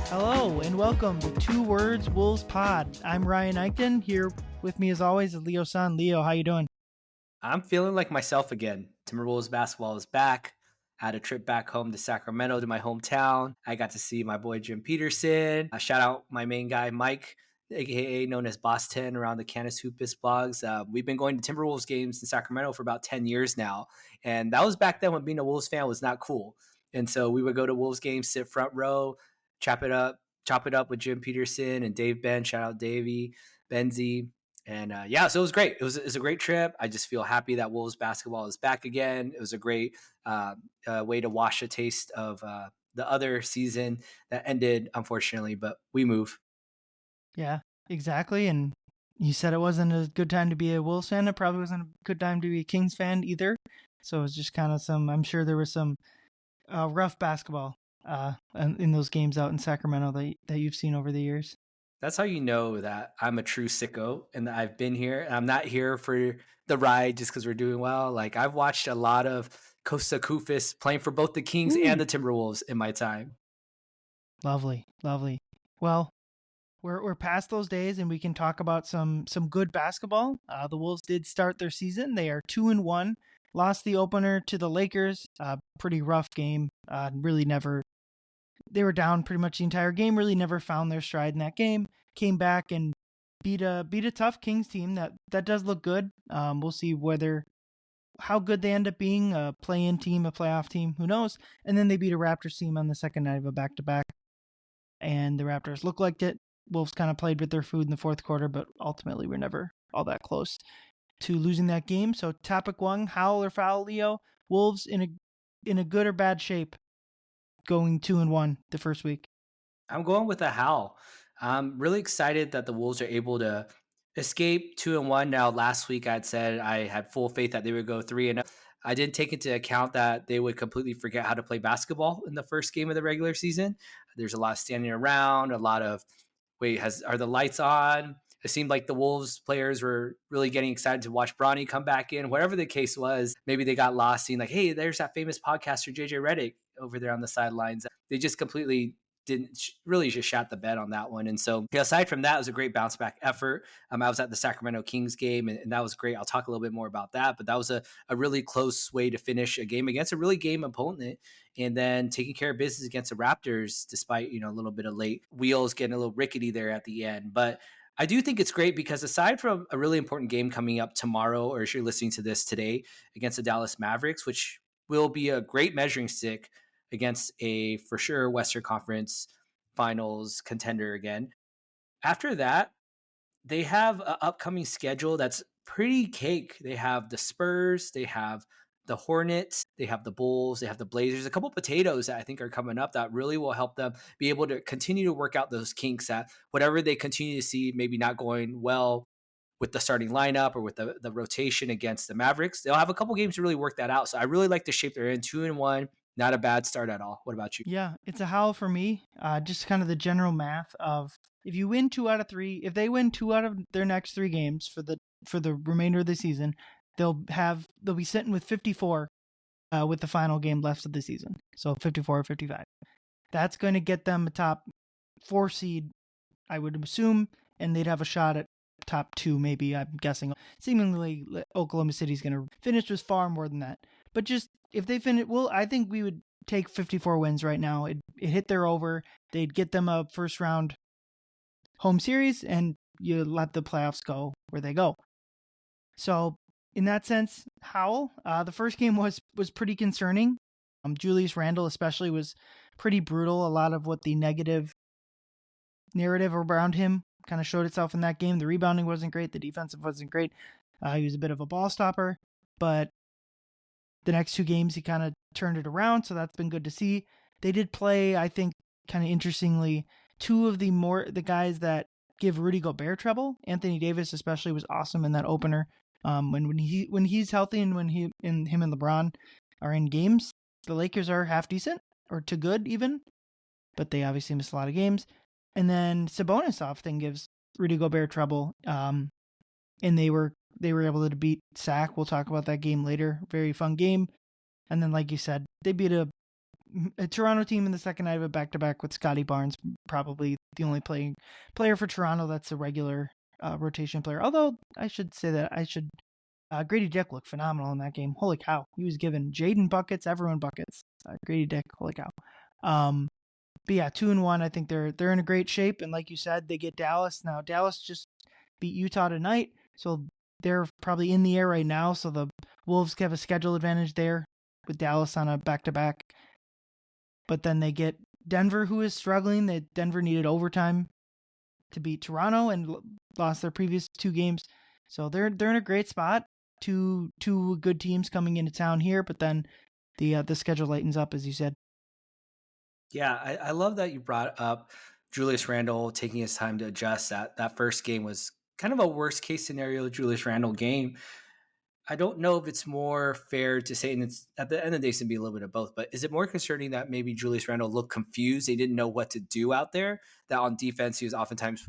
Hello and welcome to Two Words Wolves Pod. I'm Ryan Eichten. Here with me as always is Leo Sun. Leo, how you doing? I'm feeling like myself again. Timberwolves basketball is back. I had a trip back home to Sacramento to my hometown. I got to see my boy Jim Peterson. Shout out my main guy Mike, aka known as Boss 10 around the Canis Hoopus blogs. We've been going to Timberwolves games in Sacramento for about 10 years now. And that was back then when being a Wolves fan was not cool. And so we would go to Wolves games, sit front row, chop it up with Jim Peterson and Dave Ben. Shout out Davey, Benzie. And so it was great. It was a great trip. I just feel happy that Wolves basketball is back again. It was a great way to wash a taste of the other season that ended, unfortunately, but we move. Yeah, exactly. And you said it wasn't a good time to be a Wolves fan. It probably wasn't a good time to be a Kings fan either. So it was just kind of I'm sure there was some rough basketball in those games out in Sacramento that you've seen over the years. That's how you know that I'm a true sicko and that I've been here. And I'm not here for the ride just because we're doing well. Like I've watched a lot of Costa Kufis playing for both the Kings and the Timberwolves in my time. Lovely. Well, we're past those days and we can talk about some good basketball. The Wolves did start their season. They are 2-1. Lost the opener to the Lakers. Pretty rough game. They were down pretty much the entire game, really never found their stride in that game. Came back and beat a tough Kings team that does look good. We'll see how good they end up being, a play-in team, a playoff team, who knows. And then they beat a Raptors team on the second night of a back-to-back. And the Raptors looked like it. Wolves kind of played with their food in the fourth quarter, but ultimately we're never all that close to losing that game. So topic one, Howl or foul, Leo? Wolves in a good or bad shape going 2-1 the first week? I'm going with a Howl. I'm really excited that the Wolves are able to escape 2-1. Now, last week I'd said I had full faith that they would go 3-0. I didn't take into account that they would completely forget how to play basketball in the first game of the regular season. There's a lot of standing around, a lot of are the lights on? It seemed like the Wolves players were really getting excited to watch Bronny come back in. Whatever the case was, maybe they got lost seeing like, hey, there's that famous podcaster JJ Redick over there on the sidelines. They just completely didn't really just shot the bed on that one. And so aside from that, it was a great bounce back effort. I was at the Sacramento Kings game and that was great. I'll talk a little bit more about that, but that was a really close way to finish a game against a really game opponent. And then taking care of business against the Raptors, despite, a little bit of late wheels getting a little rickety there at the end. But I do think it's great because aside from a really important game coming up tomorrow, or if you're listening to this today, against the Dallas Mavericks, which will be a great measuring stick against a, for sure, Western Conference Finals contender again. After that, they have an upcoming schedule that's pretty cake. They have the Spurs, they have the Hornets, they have the Bulls, they have the Blazers, a couple potatoes that I think are coming up that really will help them be able to continue to work out those kinks that whatever they continue to see maybe not going well with the starting lineup or with the rotation against the Mavericks, they'll have a couple games to really work that out. So I really like the shape they're in. 2-1, not a bad start at all. What about you? Yeah, it's a howl for me. Just kind of the general math of if you win 2 out of 3, if they win 2 out of their next 3 games for the remainder of the season, they'll be sitting with 54 with the final game left of the season. So 54 or 55. That's going to get them a top 4 seed, I would assume, and they'd have a shot at top 2 maybe, I'm guessing. Seemingly Oklahoma City's going to finish with far more than that. But just if they finish, I think we would take 54 wins right now. It hit their over. They'd get them a first round home series, and you let the playoffs go where they go. So in that sense, Howl, the first game was pretty concerning. Julius Randle especially was pretty brutal. A lot of what the negative narrative around him kind of showed itself in that game. The rebounding wasn't great. The defensive wasn't great. He was a bit of a ball stopper, but the next 2 games he kind of turned it around, so that's been good to see. They did play, I think, kind of interestingly, 2 of the guys that give Rudy Gobert trouble. Anthony Davis especially was awesome in that opener. When he's healthy and when him and LeBron are in games, the Lakers are half decent or to good even, but they obviously miss a lot of games. And then Sabonis often gives Rudy Gobert trouble, and they were able to beat Sac. We'll talk about that game later. Very fun game. And then, like you said, they beat a a Toronto team in the second night of a back-to-back with Scotty Barnes, probably the only player for Toronto that's a regular rotation player. Although I should say that Grady Dick looked phenomenal in that game. Holy cow, he was giving Jaden buckets, everyone buckets. Grady Dick, holy cow. But yeah, 2-1. I think they're in a great shape, and like you said, they get Dallas now. Dallas just beat Utah tonight, so they're probably in the air right now. So the Wolves have a schedule advantage there with Dallas on a back-to-back. But then they get Denver, who is struggling. Denver needed overtime to beat Toronto and lost their previous 2 games. So they're in a great spot. Two good teams coming into town here, but then the schedule lightens up, as you said. Yeah, I love that you brought up Julius Randle taking his time to adjust. That first game was kind of a worst case scenario Julius Randle game. I don't know if it's more fair to say, and it's at the end of the day, it's going to be a little bit of both, but is it more concerning that maybe Julius Randle looked confused? They didn't know what to do out there, that on defense, he was oftentimes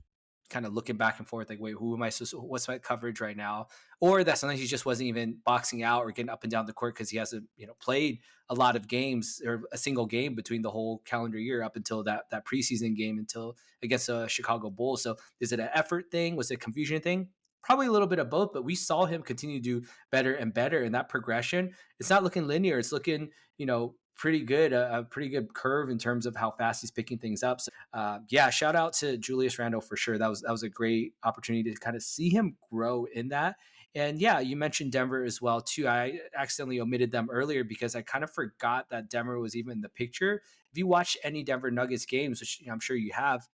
kind of looking back and forth, like, wait, who am I supposed to, what's my coverage right now? Or that sometimes he just wasn't even boxing out or getting up and down the court because he hasn't, played a lot of games or a single game between the whole calendar year up until that preseason game until against the Chicago Bulls. So is it an effort thing? Was it a confusion thing? Probably a little bit of both, but we saw him continue to do better and better. And that progression, it's not looking linear. It's looking, pretty good, a pretty good curve in terms of how fast he's picking things up. So, yeah, shout out to Julius Randle for sure. That was a great opportunity to kind of see him grow in that. And yeah, you mentioned Denver as well too. I accidentally omitted them earlier because I kind of forgot that Denver was even in the picture. If you watch any Denver Nuggets games, which I'm sure you have,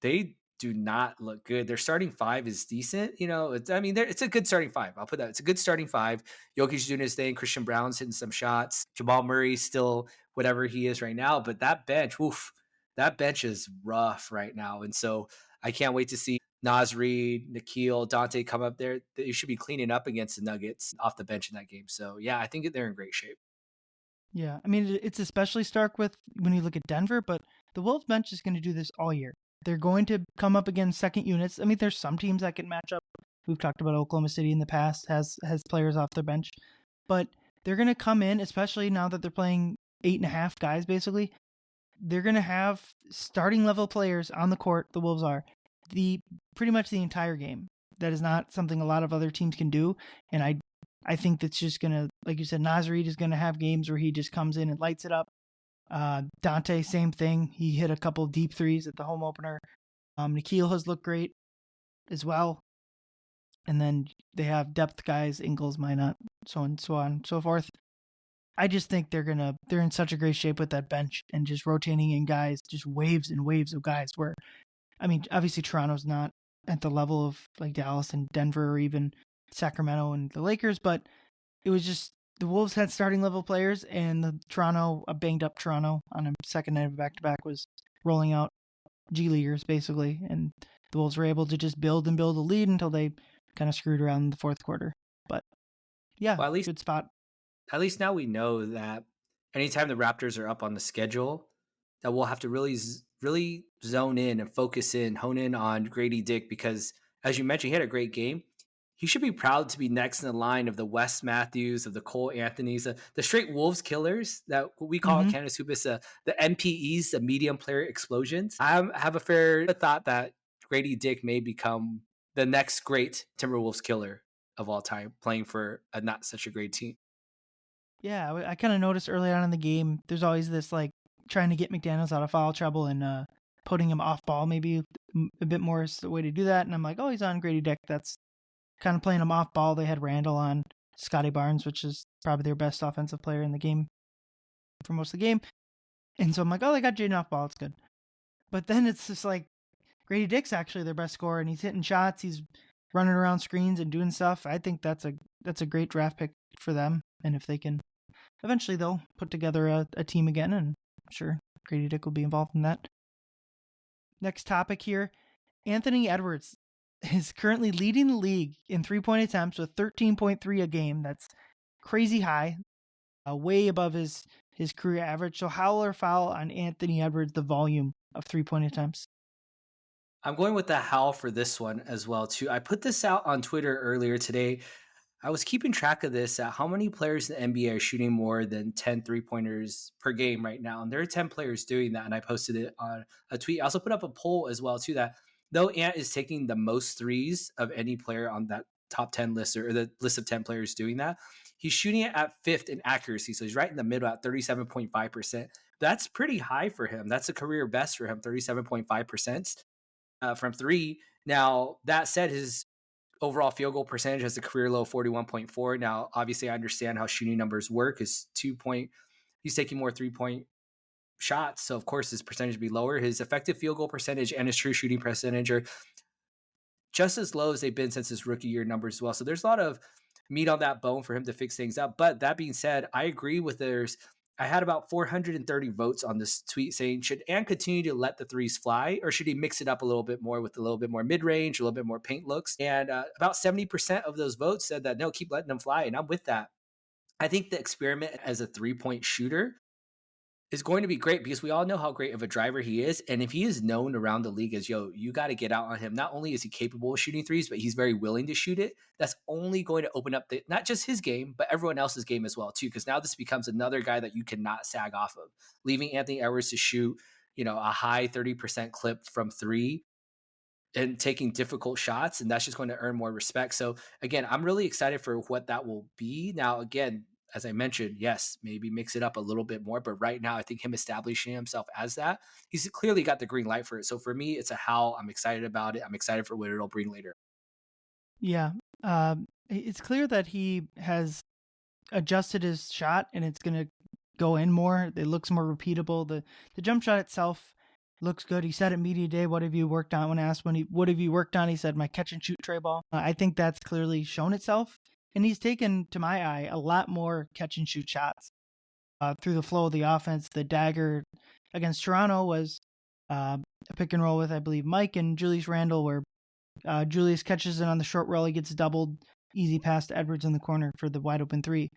they do not look good. Their starting 5 is decent. It's a good starting 5. I'll put that. It's a good starting 5. Jokic's doing his thing. Christian Brown's hitting some shots. Jamal Murray's still whatever he is right now. But that bench, that bench is rough right now. And so I can't wait to see Naz Reid, Nickeil, Dante come up there. They should be cleaning up against the Nuggets off the bench in that game. So yeah, I think they're in great shape. Yeah, I mean, it's especially stark with when you look at Denver, but the Wolves bench is going to do this all year. They're going to come up against second units. I mean, there's some teams that can match up. We've talked about Oklahoma City in the past, has players off their bench, but they're going to come in, especially now that they're playing 8.5 guys, basically. They're going to have starting level players on the court, the Wolves are, pretty much the entire game. That is not something a lot of other teams can do, and I think that's just going to, like you said, Naz Reid is going to have games where he just comes in and lights it up. Dante, same thing. He hit a couple deep threes at the home opener. Nickeil has looked great as well. And then they have depth guys, Ingles, Minot, so on, so forth. I just think they're in such a great shape with that bench and just rotating in guys, just waves and waves of guys. Where, I mean, obviously Toronto's not at the level of like Dallas and Denver or even Sacramento and the Lakers, but it was just the Wolves had starting level players, and a banged up Toronto on a second night of back-to-back was rolling out G Leaguers basically, and the Wolves were able to just build and build a lead until they kind of screwed around in the fourth quarter. But yeah, well, good spot. At least now we know that anytime the Raptors are up on the schedule, that we'll have to really zone in and focus in, hone in on Grady Dick, because as you mentioned, he had a great game. He should be proud to be next in the line of the Wes Matthews, of the Cole Anthonys, the straight Wolves killers that we call in Canada's Hoop is the MPEs, the medium player explosions. I have a fair thought that Grady Dick may become the next great Timberwolves killer of all time, playing for a not such a great team. Yeah, I kind of noticed early on in the game, there's always this like trying to get McDaniels out of foul trouble and putting him off ball. Maybe a bit more is the way to do that. And I'm like, oh, he's on Grady Dick. That's kind of playing him off ball. They had Randall on Scotty Barnes, which is probably their best offensive player in the game for most of the game. And so I'm like, oh, they got Jaden off ball. It's good. But then it's just like Grady Dick's actually their best scorer, and he's hitting shots. He's running around screens and doing stuff. I think that's a great draft pick for them. And if they can, eventually they'll put together a team again, and I'm sure Grady Dick will be involved in that. Next topic here, Anthony Edwards is currently leading the league in 3-point attempts with 13.3 a game. That's crazy high, way above his career average. So Howl or foul on Anthony Edwards, the volume of 3-point attempts? I'm going with the Howl for this one as well too. I put this out on Twitter earlier today. I was keeping track of this. How many players in the NBA are shooting more than 10 3-pointers per game right now? And there are 10 players doing that. And I posted it on a tweet. I also put up a poll as well, too, that though Ant is taking the most threes of any player on that top 10 list or the list of 10 players doing that, he's shooting it at fifth in accuracy. So he's right in the middle at 37.5%. That's pretty high for him. That's a career best for him, 37.5% from three. Now, that said, his overall field goal percentage has a career low of 41.4. Now, obviously, I understand how shooting numbers work. His 2 point, he's taking more 3 point shots. So, of course, his percentage would be lower. His effective field goal percentage and his true shooting percentage are just as low as they've been since his rookie year numbers as well. So, there's a lot of meat on that bone for him to fix things up. But that being said, I agree with I had about 430 votes on this tweet saying, should Ant continue to let the threes fly, or should he mix it up a little bit more with a little bit more mid range, a little bit more paint looks? And about 70% of those votes said that no, keep letting them fly. And I'm with that. I think the experiment as a 3 point shooter is going to be great because we all know how great of a driver he is. And if he is known around the league as, yo, you got to get out on him. Not only is he capable of shooting threes, but he's very willing to shoot it. That's only going to open up not just his game, but everyone else's game as well, too. Because now this becomes another guy that you cannot sag off of. Leaving Anthony Edwards to shoot, a high 30% clip from three and taking difficult shots, and that's just going to earn more respect. So again, I'm really excited for what that will be. Now, again, as I mentioned, yes, maybe mix it up a little bit more, but right now I think him establishing himself as that, he's clearly got the green light for it. So for me, it's a Howl. I'm excited about it. I'm excited for what it'll bring later. Yeah. It's clear that he has adjusted his shot and it's going to go in more. It looks more repeatable. The jump shot itself looks good. He said at media day, "What have you worked on?" When asked what have you worked on, he said, "My catch and shoot tray ball." I think that's clearly shown itself, and he's taken, to my eye, a lot more catch and shoot shots through the flow of the offense. The dagger against Toronto was a pick and roll with, I believe, Mike and Julius Randle, where Julius catches it on the short roll. He gets doubled, easy pass to Edwards in the corner for the wide open three.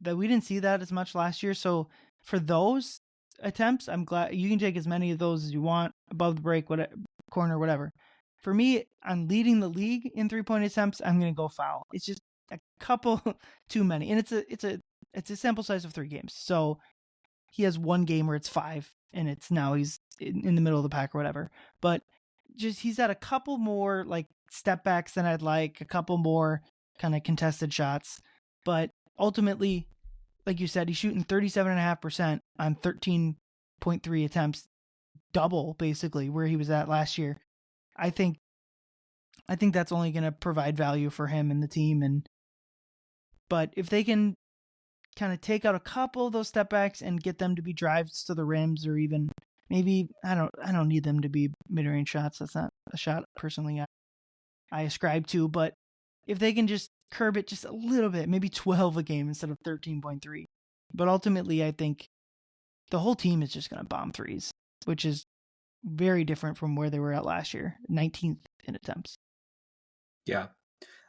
That we didn't see that as much last year. So for those attempts, I'm glad you can take as many of those as you want, above the break, whatever, corner, whatever. For me, on leading the league in 3-point attempts, I'm going to go Foul. It's just a couple too many, and it's a sample size of 3 games. So he has one game where it's 5, and it's now he's in the middle of the pack or whatever. But just he's had a couple more like step backs than I'd like, a couple more kind of contested shots, but ultimately, like you said, he's shooting 37.5% on 13.3 attempts, double basically where he was at last year. I think that's only going to provide value for him and the team. But if they can kind of take out a couple of those step backs and get them to be drives to the rims, or even maybe I don't need them to be mid-range shots. That's not a shot personally I ascribe to, but if they can just curb it just a little bit, maybe 12 a game instead of 13.3. But ultimately, I think the whole team is just going to bomb threes, which is very different from where they were at last year, 19th in attempts. Yeah.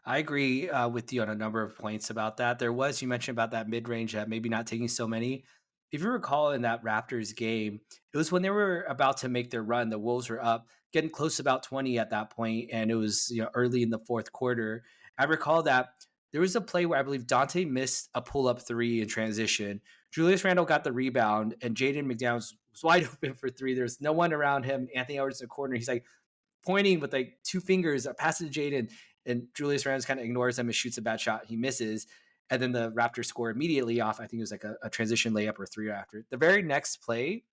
I agree with you on a number of points about that. You mentioned about that mid range, that maybe not taking so many. If you recall in that Raptors game, it was when they were about to make their run. The Wolves were up, getting close to about 20 at that point, and it was early in the fourth quarter. I recall that there was a play where I believe Dante missed a pull up three in transition. Julius Randle got the rebound, and Jaden McDaniels was wide open for three. There's no one around him. Anthony Edwards in the corner. He's like pointing with like 2 fingers, pass it to Jaden, and Julius Randle kind of ignores him and shoots a bad shot. He misses. And then the Raptors score immediately off. I think it was like a transition layup or 3 after. The very next play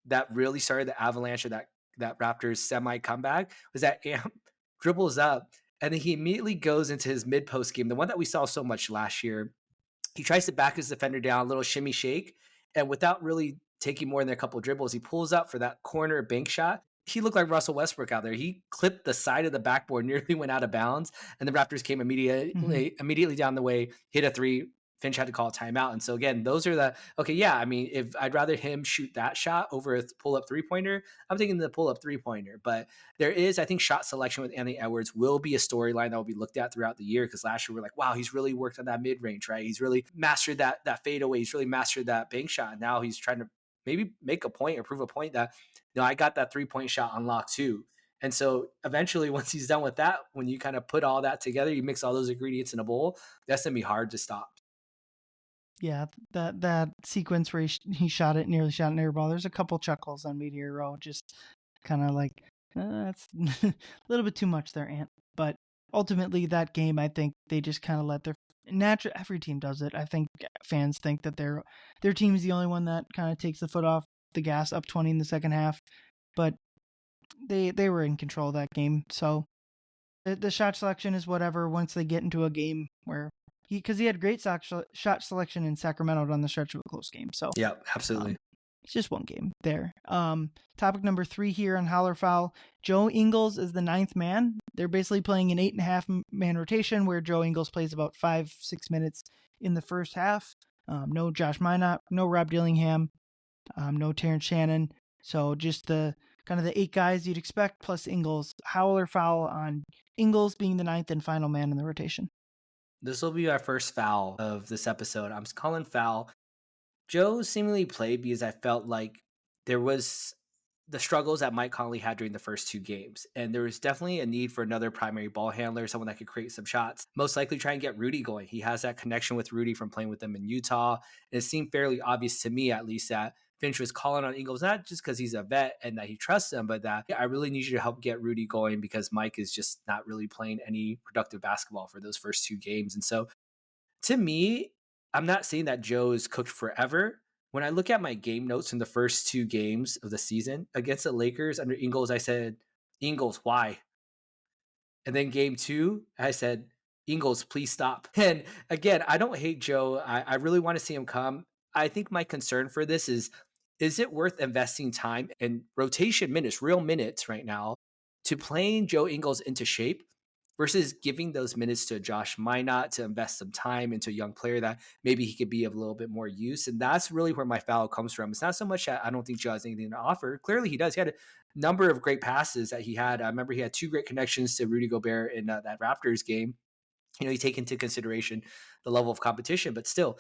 that really started the avalanche of that Raptors semi comeback was that Amp dribbles up and then he immediately goes into his mid post game, the one that we saw so much last year. He tries to back his defender down, a little shimmy shake, and without really taking more than a couple dribbles, he pulls up for that corner bank shot. He looked like Russell Westbrook out there. He clipped the side of the backboard, nearly went out of bounds, and the Raptors came immediately down the way, hit a three. Finch had to call a timeout. And so again, those are I mean, if I'd rather him shoot that shot over a pull-up three-pointer, I'm taking the pull-up three-pointer. But there is, I think, shot selection with Anthony Edwards will be a storyline that will be looked at throughout the year, because last year we're like, wow, he's really worked on that mid-range, right? He's really mastered that fadeaway. He's really mastered that bank shot. And now he's trying to maybe make a point or prove a point that, I got that 3-point shot unlocked too. And so eventually, once he's done with that, when you kind of put all that together, you mix all those ingredients in a bowl, that's gonna be hard to stop. Yeah, that sequence where he shot it, nearly shot an air ball. There's a couple chuckles on Meteor Row, just kind of like that's a little bit too much there, Ant. But ultimately, that game, I think they just kind of let their natural. Every team does it. I think fans think that their team is the only one that kind of takes the foot off the gas, up 20 in the second half, but they were in control of that game. So the shot selection is whatever once they get into a game where because he had great shot selection in Sacramento down the stretch of a close game. So Yeah, absolutely. it's just one game there. Topic number 3 here on Holler Foul. Joe Ingles is the ninth man. They're basically playing an 8.5 man rotation where Joe Ingles plays about 5-6 minutes in the first half. No Josh Minot, no Rob Dillingham, no Terrence Shannon. So just the kind of the 8 guys you'd expect plus Ingles. Holler Foul on Ingles being the ninth and final man in the rotation. This will be our first foul of this episode. I'm calling foul. Joe seemingly played because I felt like there was the struggles that Mike Conley had during the first 2 games. And there was definitely a need for another primary ball handler, someone that could create some shots. Most likely try and get Rudy going. He has that connection with Rudy from playing with them in Utah. And it seemed fairly obvious to me, at least, that Finch was calling on Ingles, not just because he's a vet and that he trusts him, but that I really need you to help get Rudy going because Mike is just not really playing any productive basketball for those first 2 games. And so to me, I'm not saying that Joe is cooked forever. When I look at my game notes from the first 2 games of the season against the Lakers under Ingles, I said, Ingles, why? And then game 2, I said, Ingles, please stop. And again, I don't hate Joe. I really want to see him come. I think my concern for this is it worth investing time and rotation minutes, real minutes right now, to playing Joe Ingles into shape versus giving those minutes to Josh Minot to invest some time into a young player that maybe he could be of a little bit more use. And that's really where my foul comes from. It's not so much that I don't think Joe has anything to offer. Clearly he does. He had a number of great passes that he had. I remember he had 2 great connections to Rudy Gobert in that Raptors game. You take into consideration the level of competition, but still,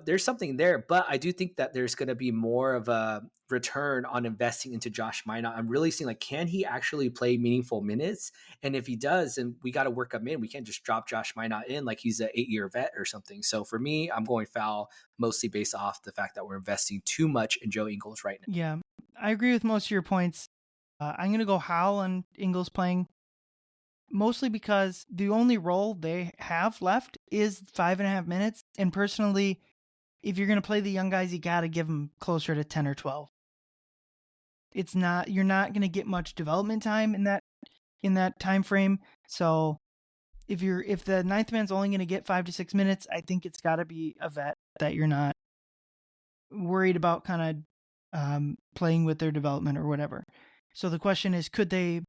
there's something there. But I do think that there's going to be more of a return on investing into Josh Minot. I'm really seeing like, can he actually play meaningful minutes? And if he does, then we got to work him in. We can't just drop Josh Minot in like he's an 8-year vet or something. So for me, I'm going foul mostly based off the fact that we're investing too much in Joe Ingles right now. Yeah, I agree with most of your points. I'm going to go Howl and Ingles playing mostly because the only role they have left is 5.5 minutes. And personally, if you're going to play the young guys, you got to give them closer to 10 or 12. You're not going to get much development time in that time frame. So if the ninth man's only going to get 5 to 6 minutes, I think it's got to be a vet that you're not worried about kind of playing with their development or whatever. So the question is, could they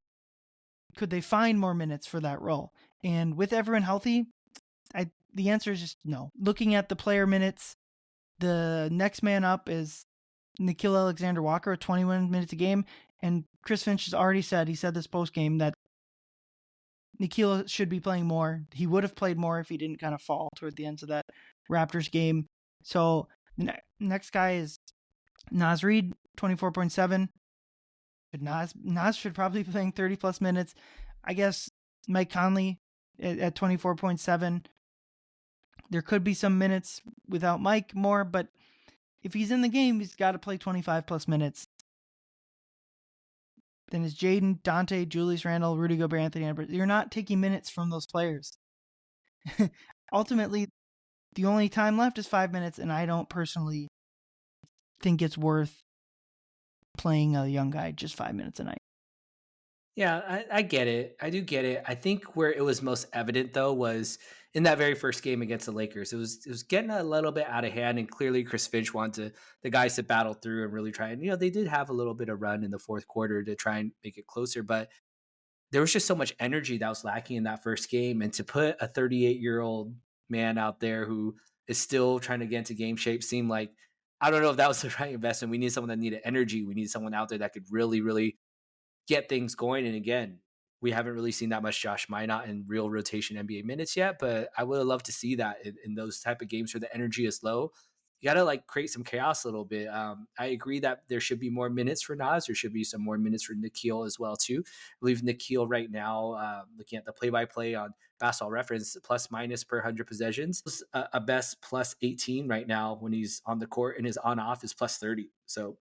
find more minutes for that role? And with everyone healthy, the answer is just no. Looking at the player minutes, the next man up is Nickeil-Alexander Walker at 21 minutes a game. And Chris Finch has already said, he said this post game, that Nickeil should be playing more. He would have played more if he didn't kind of fall toward the ends of that Raptors game. So the next guy is Naz Reid, 24.7. Nas should probably be playing 30 plus minutes. I guess Mike Conley at 24.7. There could be some minutes without Mike more, but if he's in the game, he's got to play 25 plus minutes. Then it's Jaden, Dante, Julius Randle, Rudy Gobert, Anthony Edwards. You're not taking minutes from those players. Ultimately, the only time left is 5 minutes, and I don't personally think it's worth playing a young guy just 5 minutes a night. Yeah, I get it. I do get it. I think where it was most evident though was in that very first game against the Lakers. It was getting a little bit out of hand, and clearly Chris Finch wanted the guys to battle through and really try. And they did have a little bit of run in the fourth quarter to try and make it closer, but there was just so much energy that was lacking in that first game. And to put a 38-year-old man out there who is still trying to get into game shape seemed like, I don't know if that was the right investment. We need someone that needed energy. We need someone out there that could really, really get things going. And again, we haven't really seen that much Josh Minot in real rotation NBA minutes yet, but I would have loved to see that in those type of games where the energy is low. you got to like create some chaos a little bit. I agree that there should be more minutes for Nas. There should be some more minutes for Nickeil as well too. I believe Nickeil right now, looking at the play-by-play on Basketball Reference, plus minus per 100 possessions, a best plus 18 right now when he's on the court, and his on-off is plus 30. So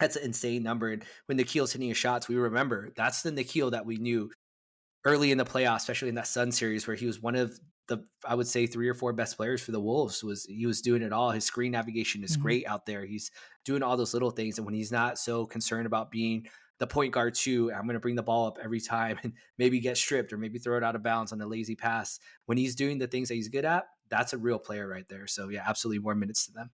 that's an insane number. And when Nickeil's hitting his shots, we remember that's the Nickeil that we knew early in the playoffs, especially in that Sun series where he was one of the, I would say, 3 or 4 best players for the Wolves. He was doing it all. His screen navigation is Mhm. great out there. He's doing all those little things. And when he's not so concerned about being the point guard too, I'm going to bring the ball up every time and maybe get stripped or maybe throw it out of bounds on a lazy pass. When he's doing the things that he's good at, that's a real player right there. So yeah, absolutely more minutes to them.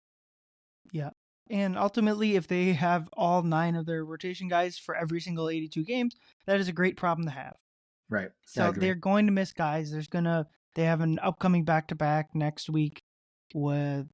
Yeah. And ultimately, if they have all 9 of their rotation guys for every single 82 games, that is a great problem to have. Right. I So agree. they're going to miss guys. They have an upcoming back-to-back next week with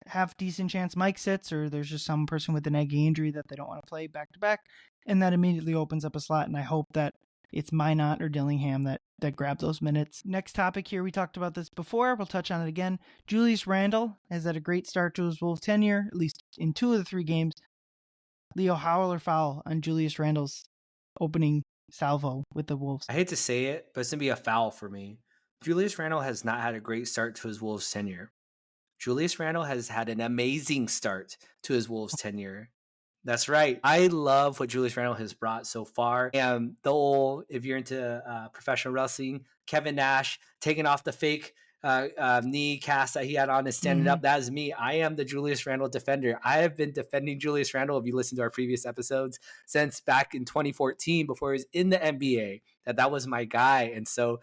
half decent chance Mike sits, or there's just some person with an eggy injury that they don't want to play back-to-back, and that immediately opens up a slot. And I hope that it's Minot or Dillingham that grab those minutes. Next topic here, we talked about this before. We'll touch on it again. Julius Randle has had a great start to his Wolves tenure, at least in 2 of the 3 games. Leo, Howl or foul on Julius Randle's opening salvo with the Wolves? I hate to say it, but it's going to be a foul for me. Julius Randle has not had a great start to his Wolves tenure. Julius Randle has had an amazing start to his Wolves tenure. That's right. I love what Julius Randle has brought so far. And the old, if you're into professional wrestling, Kevin Nash taking off the fake knee cast that he had on and standing Mm-hmm. up. That is me. I am the Julius Randle defender. I have been defending Julius Randle, if you listen to our previous episodes, since back in 2014 before he was in the NBA. That was my guy. And so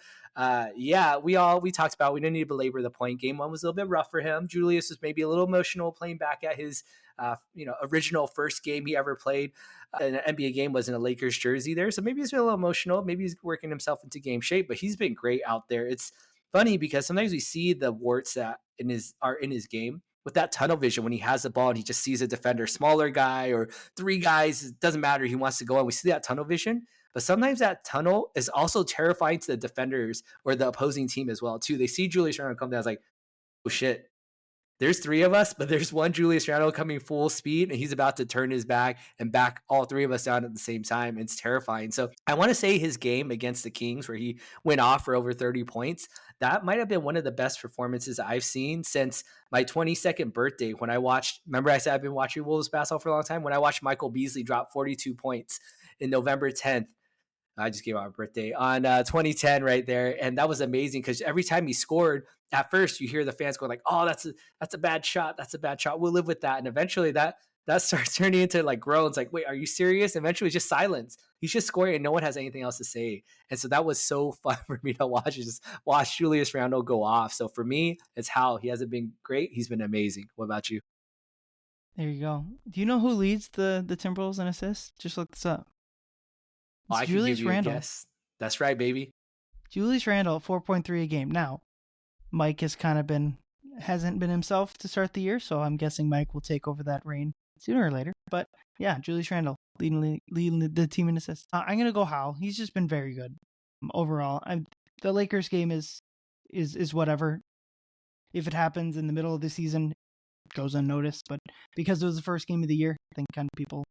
yeah, we talked about we didn't need to belabor the point. Game 1 was a little bit rough for him. Julius was maybe a little emotional playing back at his original first game he ever played. An NBA game was in a Lakers jersey there, so maybe he's a little emotional. Maybe he's working himself into game shape, but he's been great out there. It's funny because sometimes we see the warts that are in his game with that tunnel vision when he has the ball and he just sees a defender, smaller guy or 3 guys. It doesn't matter. He wants to go, and we see that tunnel vision. But sometimes that tunnel is also terrifying to the defenders or the opposing team as well too. They see Julius Randle come down, it's like, oh shit, there's 3 of us, but there's one Julius Randle coming full speed, and he's about to turn his back and back all 3 of us down at the same time. It's terrifying. So I want to say his game against the Kings, where he went off for over 30 points, that might have been one of the best performances I've seen since my 22nd birthday when I watched. Remember, I said I've been watching Wolves basketball for a long time. When I watched Michael Beasley drop 42 points in November 10th. I just gave out a birthday on 2010 right there, and that was amazing because every time he scored, at first you hear the fans going like, "Oh, that's a bad shot. That's a bad shot. We'll live with that." And eventually that starts turning into like groans, like, "Wait, are you serious?" And eventually, it's just silence. He's just scoring, and no one has anything else to say. And so that was so fun for me to watch. Just watch Julius Randle go off. So for me, it's how he hasn't been great. He's been amazing. What about you? There you go. Do you know who leads the Timberwolves in assists? Just look this up. Oh, It's I could give Julius you a Randle. guess. That's right, baby. Julius Randle, 4.3 a game. Now, Mike hasn't been himself to start the year, so I'm guessing Mike will take over that reign sooner or later. But yeah, Julius Randle leading the team in assists. I'm gonna go Howl. He's just been very good overall. The Lakers game is whatever. If it happens in the middle of the season, it goes unnoticed. But because it was the first game of the year, I think kind of people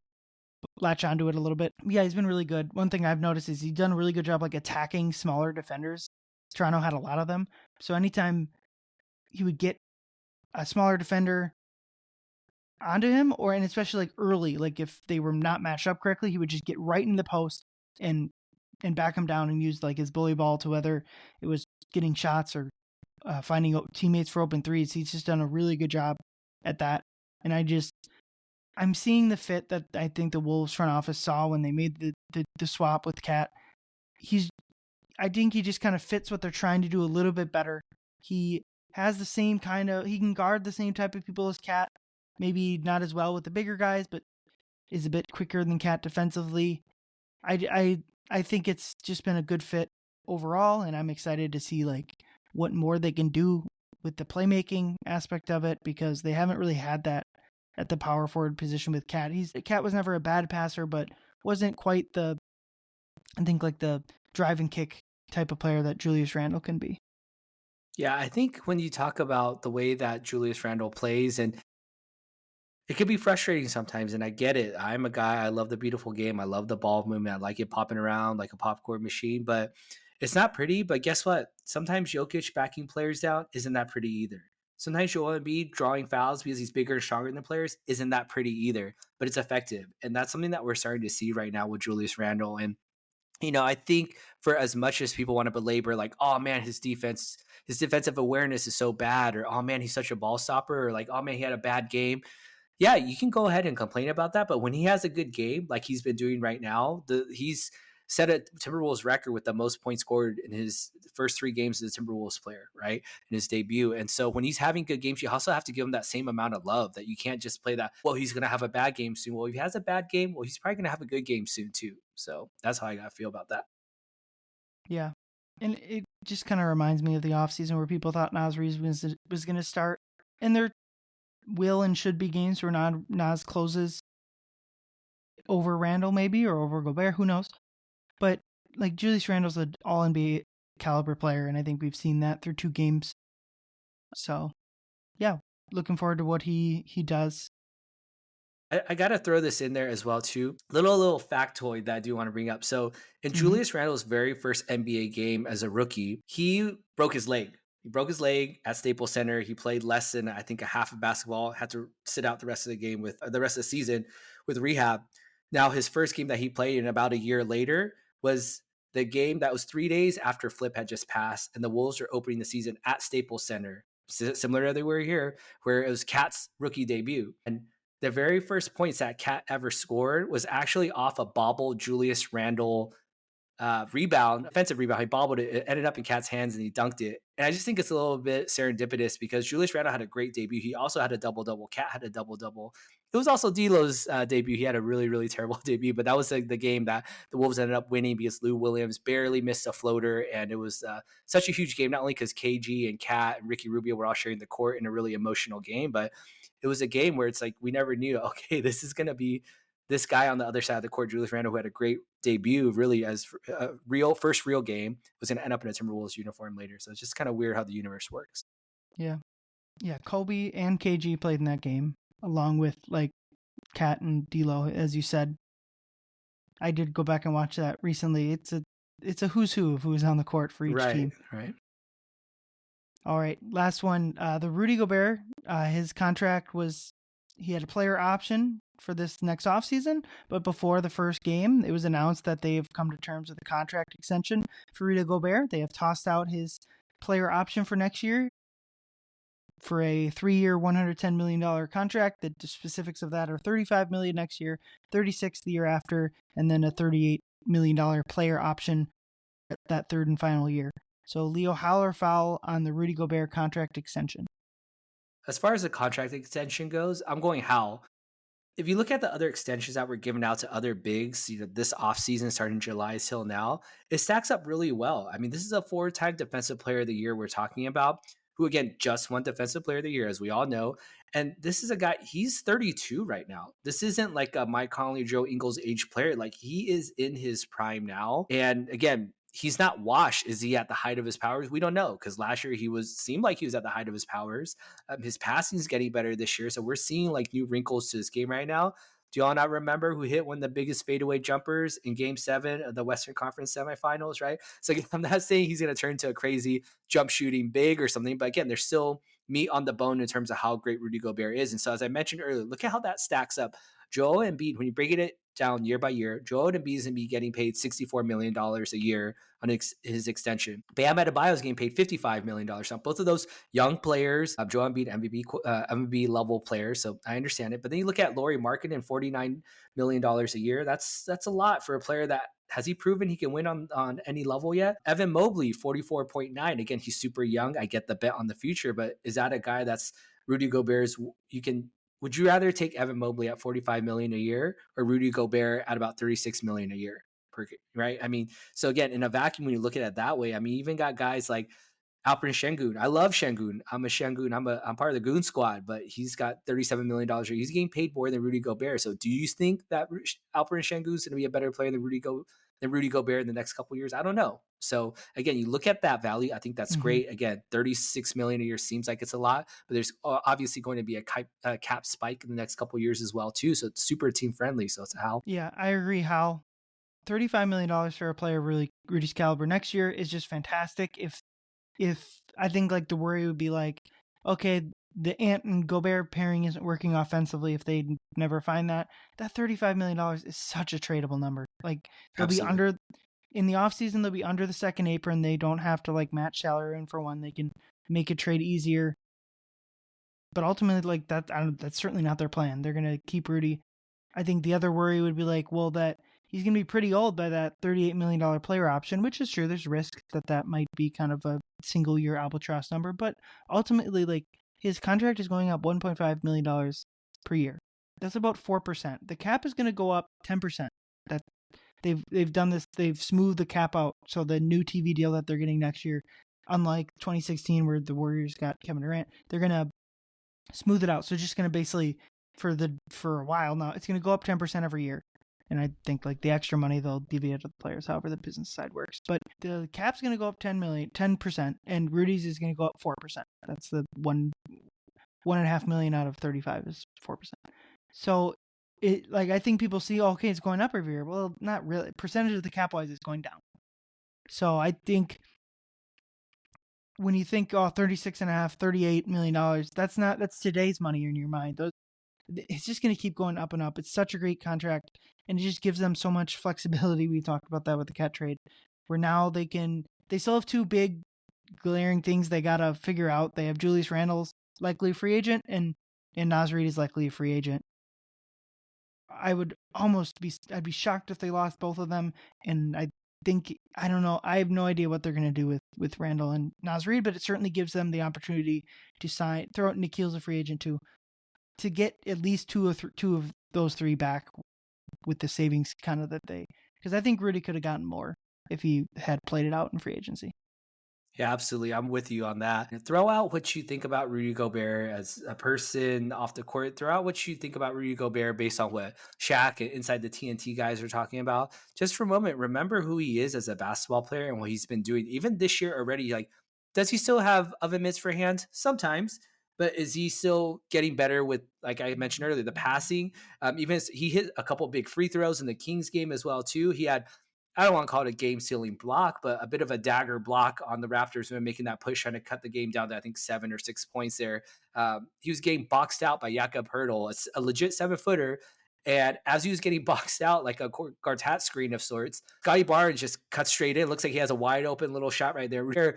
latch onto it a little bit. Yeah, he's been really good. One thing I've noticed is he's done a really good job like attacking smaller defenders. Toronto had a lot of them. So anytime he would get a smaller defender onto him, and especially like early, like if they were not matched up correctly, he would just get right in the post and back him down and use like his bully ball to whether it was getting shots or finding teammates for open threes. He's just done a really good job at that. And I'm seeing the fit that I think the Wolves front office saw when they made the swap with Cat. I think he just kind of fits what they're trying to do a little bit better. He has the same he can guard the same type of people as Cat. Maybe not as well with the bigger guys, but is a bit quicker than Cat defensively. I think it's just been a good fit overall, and I'm excited to see like what more they can do with the playmaking aspect of it because they haven't really had that at the power forward position with Cat. Cat was never a bad passer, but wasn't quite the drive and kick type of player that Julius Randle can be. Yeah, I think when you talk about the way that Julius Randle plays, and It could be frustrating sometimes, and I get it. I'm a guy, I love the beautiful game. I love the ball movement. I like it popping around like a popcorn machine, but it's not pretty. But guess what? Sometimes Jokic backing players down isn't that pretty either. Sometimes Joel Embiid drawing fouls because he's bigger and stronger than players isn't that pretty either, but it's effective. And that's something that we're starting to see right now with Julius Randle. And I think for as much as people want to belabor, like, oh man, his defensive awareness is so bad, or oh man, he's such a ball stopper, or like, oh man, he had a bad game. Yeah, you can go ahead and complain about that, but when he has a good game, like he's been doing right now, he's set a Timberwolves record with the most points scored in his first 3 games as a Timberwolves player, right? In his debut. And so when he's having good games, you also have to give him that same amount of love, that you can't just play that, well, he's going to have a bad game soon. Well, if he has a bad game, well, he's probably going to have a good game soon too. So that's how I got to feel about that. Yeah. And it just kind of reminds me of the offseason where people thought Nas Reeves was going to start. And there will and should be games where Nas closes over Randall maybe, or over Gobert, who knows. But like Julius Randle's an all NBA caliber player, and I think we've seen that through 2 games. So yeah, looking forward to what he does. I gotta throw this in there as well too. Little factoid that I do want to bring up. So in Mm-hmm. Julius Randle's very first NBA game as a rookie, he broke his leg. He broke his leg at Staples Center. He played less than, I think, a half of basketball. Had to sit out the rest of the game with the rest of the season with rehab. Now his first game that he played in about a year later was the game that was 3 days after Flip had just passed, and the Wolves are opening the season at Staples Center, similar to they were here, where it was Cat's rookie debut. And the very first points that Cat ever scored was actually off a bobble Julius Randle rebound, offensive rebound. He bobbled it. It ended up in Cat's hands and he dunked it. And I just think it's a little bit serendipitous because Julius Randle had a great debut. He also had a double double. Cat had a double double. It was also D'Lo's debut. He had a really, really terrible debut, but that was the game that the Wolves ended up winning because Lou Williams barely missed a floater. And it was such a huge game, not only because KG and Cat and Ricky Rubio were all sharing the court in a really emotional game, but it was a game where it's like we never knew, okay, this is going to be this guy on the other side of the court, Julius Randle, who had a great debut, really as a first real game, was going to end up in a Timberwolves uniform later. So it's just kind of weird how the universe works. Yeah. Yeah. Kobe and KG played in that game, along with like Cat and D'Lo, as you said. I did go back and watch that recently. It's a who's who of who's on the court for each team. Right. All right, last one. The Rudy Gobert, his contract he had a player option for this next offseason, but before the first game, it was announced that they've come to terms with a contract extension for Rudy Gobert. They have tossed out his player option for next year for a 3-year, $110 million contract. The specifics of that are $35 million next year, $36 the year after, and then a $38 million player option that third and final year. So Leo, Howl or foul on the Rudy Gobert contract extension? As far as the contract extension goes, I'm going Howl. If you look at the other extensions that were given out to other bigs, this offseason starting July till now, it stacks up really well. I mean, this is a 4-time defensive player of the year we're talking about, who again just won defensive player of the year, as we all know. And this is a guy, he's 32 right now. This isn't like a Mike Conley, Joe Ingles age player. Like he is in his prime now. And again, he's not washed. Is he at the height of his powers? We don't know, because last year seemed like he was at the height of his powers. His passing is getting better this year, so we're seeing like new wrinkles to this game right now. Do y'all not remember who hit one of the biggest fadeaway jumpers in Game 7 of the Western Conference semifinals, right? So again, I'm not saying he's going to turn into a crazy jump shooting big or something, but again, there's still meat on the bone in terms of how great Rudy Gobert is. And so as I mentioned earlier, look at how that stacks up. Joel Embiid, when you break it down year by year, Joel Embiid is going to be getting paid $64 million a year on his extension. Bam Adebayo is getting paid $55 million. Now, both of those young players, Joel Embiid, MVP level players, so I understand it. But then you look at Lauri Markkanen, $49 million a year. That's a lot for a player that, has he proven he can win on any level yet? Evan Mobley, 44.9. Again, he's super young. I get the bet on the future, but is that a guy that's Rudy Gobert's? Would you rather take Evan Mobley at $45 million a year or Rudy Gobert at about $36 million a year? Right? I mean, so again, in a vacuum, when you look at it that way, I mean, you even got guys like Alperen Şengün. I love Şengün. I'm a Şengün. I'm part of the Goon Squad, but he's got $37 million a year. He's getting paid more than Rudy Gobert. So do you think that Alperen Şengün is going to be a better player than than Rudy Gobert in the next couple of years? I don't know. So again, you look at that value. I think that's great. Again, 36 million a year seems like it's a lot, but there's obviously going to be a cap spike in the next couple of years as well too. So it's super team friendly. So it's a Howl. Yeah, I agree, Hal. $35 million for a player really Rudy's caliber next year is just fantastic. If I think like the worry would be like, okay, the Ant and Gobert pairing isn't working offensively if they never find that $35 million is such a tradable number. Like they'll Absolutely. be under in the offseason, they'll be under the second apron. They don't have to like match salary in for one. They can make a trade easier. But ultimately, like that's certainly not their plan. They're gonna keep Rudy. I think the other worry would be like, well, that he's going to be pretty old by that $38 million player option, which is true. There's risk that might be kind of a single year albatross number, but ultimately, like his contract is going up $1.5 million per year. That's about 4%. The cap is going to go up 10%. That they've done this. They've smoothed the cap out. So the new TV deal that they're getting next year, unlike 2016 where the Warriors got Kevin Durant, they're going to smooth it out. So just going to basically for a while now, it's going to go up 10% every year. And I think like the extra money they'll deviate to the players, however the business side works. But the cap's going to go up 10%, and Rudy's is going to go up 4%. That's the 1.5 million out of 35 is 4%. So it like I think people see, okay, it's going up every year. Well, not really. Percentage of the cap wise is going down. So I think when you think, $36.5, $38 million, that's today's money in your mind. It's just going to keep going up and up. It's such a great contract, and it just gives them so much flexibility. We talked about that with the Cat trade, where now they still have two big glaring things they got to figure out. They have Julius Randle's likely a free agent, and Naz Reid is likely a free agent. I'd be shocked if they lost both of them, and I don't know. I have no idea what they're going to do with Randle and Naz Reid, but it certainly gives them the opportunity to throw out Nickeil's a free agent too, to get at least two of those three back with the savings kind of because I think Rudy could have gotten more if he had played it out in free agency. Yeah, absolutely. I'm with you on that. And throw out what you think about Rudy Gobert as a person off the court. Throw out what you think about Rudy Gobert based on what Shaq and inside the TNT guys are talking about. Just for a moment, remember who he is as a basketball player and what he's been doing. Even this year already, like, does he still have oven mitts for hands? Sometimes. But is he still getting better with, like I mentioned earlier, the passing? Even he hit a couple big free throws in the Kings game as well, too. He had, I don't want to call it a game-sealing block, but a bit of a dagger block on the Raptors when making that push, trying to cut the game down to, I think, 7 or 6 points there. He was getting boxed out by Jakob Poeltl, a legit 7-footer. And as he was getting boxed out, like a Gartat screen of sorts, Scotty Barnes just cuts straight in. Looks like he has a wide open little shot right there.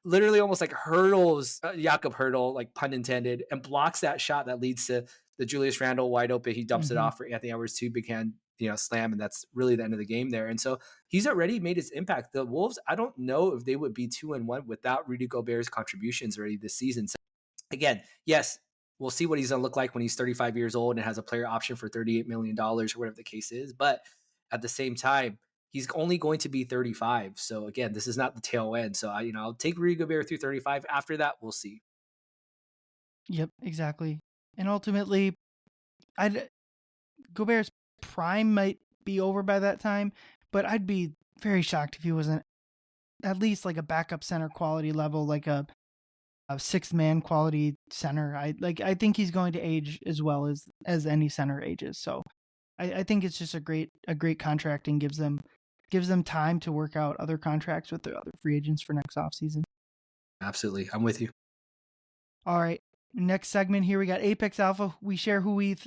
Literally almost like hurdles Jakob Poeltl, like pun intended, and blocks that shot that leads to the Julius Randle wide open. He dumps it off for Anthony Edwards, too, big hand, slam, and that's really the end of the game there. And so he's already made his impact. The Wolves, I don't know if they would be 2-1 without Rudy Gobert's contributions already this season. So again, yes, we'll see what he's going to look like when he's 35 years old and has a player option for $38 million or whatever the case is. But at the same time, he's only going to be 35. So again, this is not the tail end. So I'll take Rudy Gobert through 35. After that, we'll see. Yep, exactly. And ultimately, Gobert's prime might be over by that time, but I'd be very shocked if he wasn't at least like a backup center quality level, like a sixth man quality center. I think he's going to age as well as any center ages. So I think it's just a great contract and gives them time to work out other contracts with the other free agents for next offseason. Absolutely. I'm with you. All right. Next segment here, we got Apex Alpha. We share who we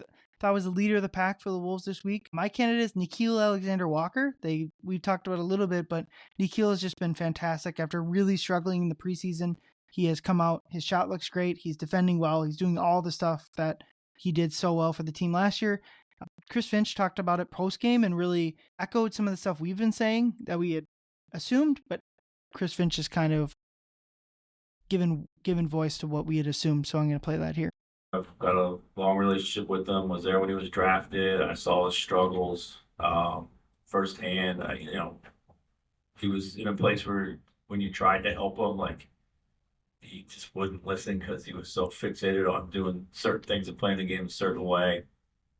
thought was the leader of the pack for the Wolves this week. My candidate is Nickeil-Alexander Walker. We talked about it a little bit, but Nickeil has just been fantastic after really struggling in the preseason. He has come out. His shot looks great. He's defending well. He's doing all the stuff that he did so well for the team last year. Chris Finch talked about it post-game and really echoed some of the stuff we've been saying that we had assumed, but Chris Finch has kind of given voice to what we had assumed, so I'm going to play that here. I've got a long relationship with him. Was there when he was drafted. I saw his struggles firsthand. He was in a place where when you tried to help him, like he just wouldn't listen because he was so fixated on doing certain things and playing the game a certain way.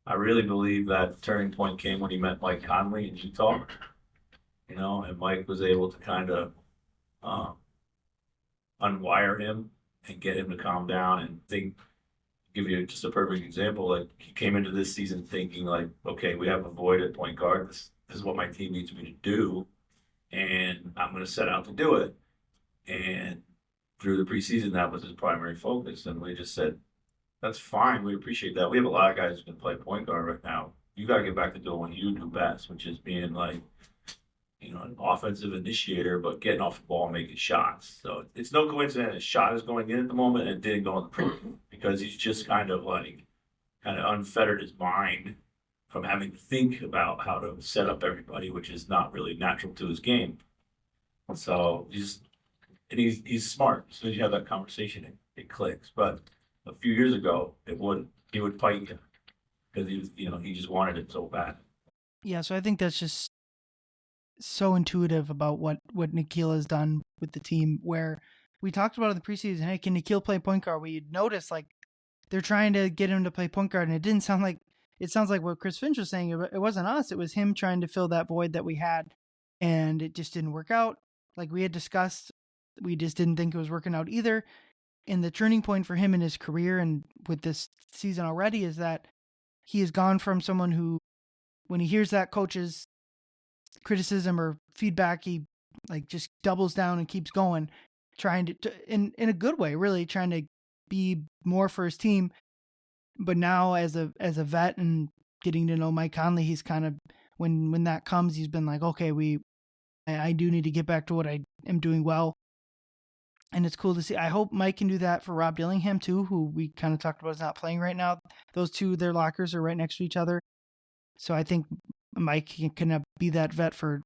I really believe that turning point came when he met Mike Conley in Utah. and Mike was able to kind of um, unwire him and get him to calm down and think. Give you just a perfect example. Like he came into this season thinking like, okay, we have a void at point guard. This is what my team needs me to do, and I'm going to set out to do it. And through the preseason, that was his primary focus. And we just said, that's fine. We appreciate that. We have a lot of guys who can play point guard right now. You got to get back to doing what you do best, which is being like, an offensive initiator, but getting off the ball and making shots. So it's no coincidence his shot is going in at the moment and it didn't go in the preview because he's just kind of unfettered his mind from having to think about how to set up everybody, which is not really natural to his game. So he's smart. As soon as you have that conversation, it clicks. But a few years ago, he would fight you because he just wanted it so bad. Yeah, so I think that's just so intuitive about what Nickeil has done with the team, where we talked about in the preseason, hey, can Nickeil play point guard? We noticed like they're trying to get him to play point guard, and it sounds like what Chris Finch was saying. It wasn't us. It was him trying to fill that void that we had, and it just didn't work out. Like we had discussed, we just didn't think it was working out either. And the turning point for him in his career and with this season already is that he has gone from someone who, when he hears that coach's criticism or feedback, he like just doubles down and keeps going, trying to in a good way, really trying to be more for his team. But now as a vet and getting to know Mike Conley, he's kind of when that comes, he's been like, okay, I do need to get back to what I am doing well. And it's cool to see. I hope Mike can do that for Rob Dillingham too, who we kind of talked about is not playing right now. Those two, their lockers are right next to each other. So I think Mike can be that vet for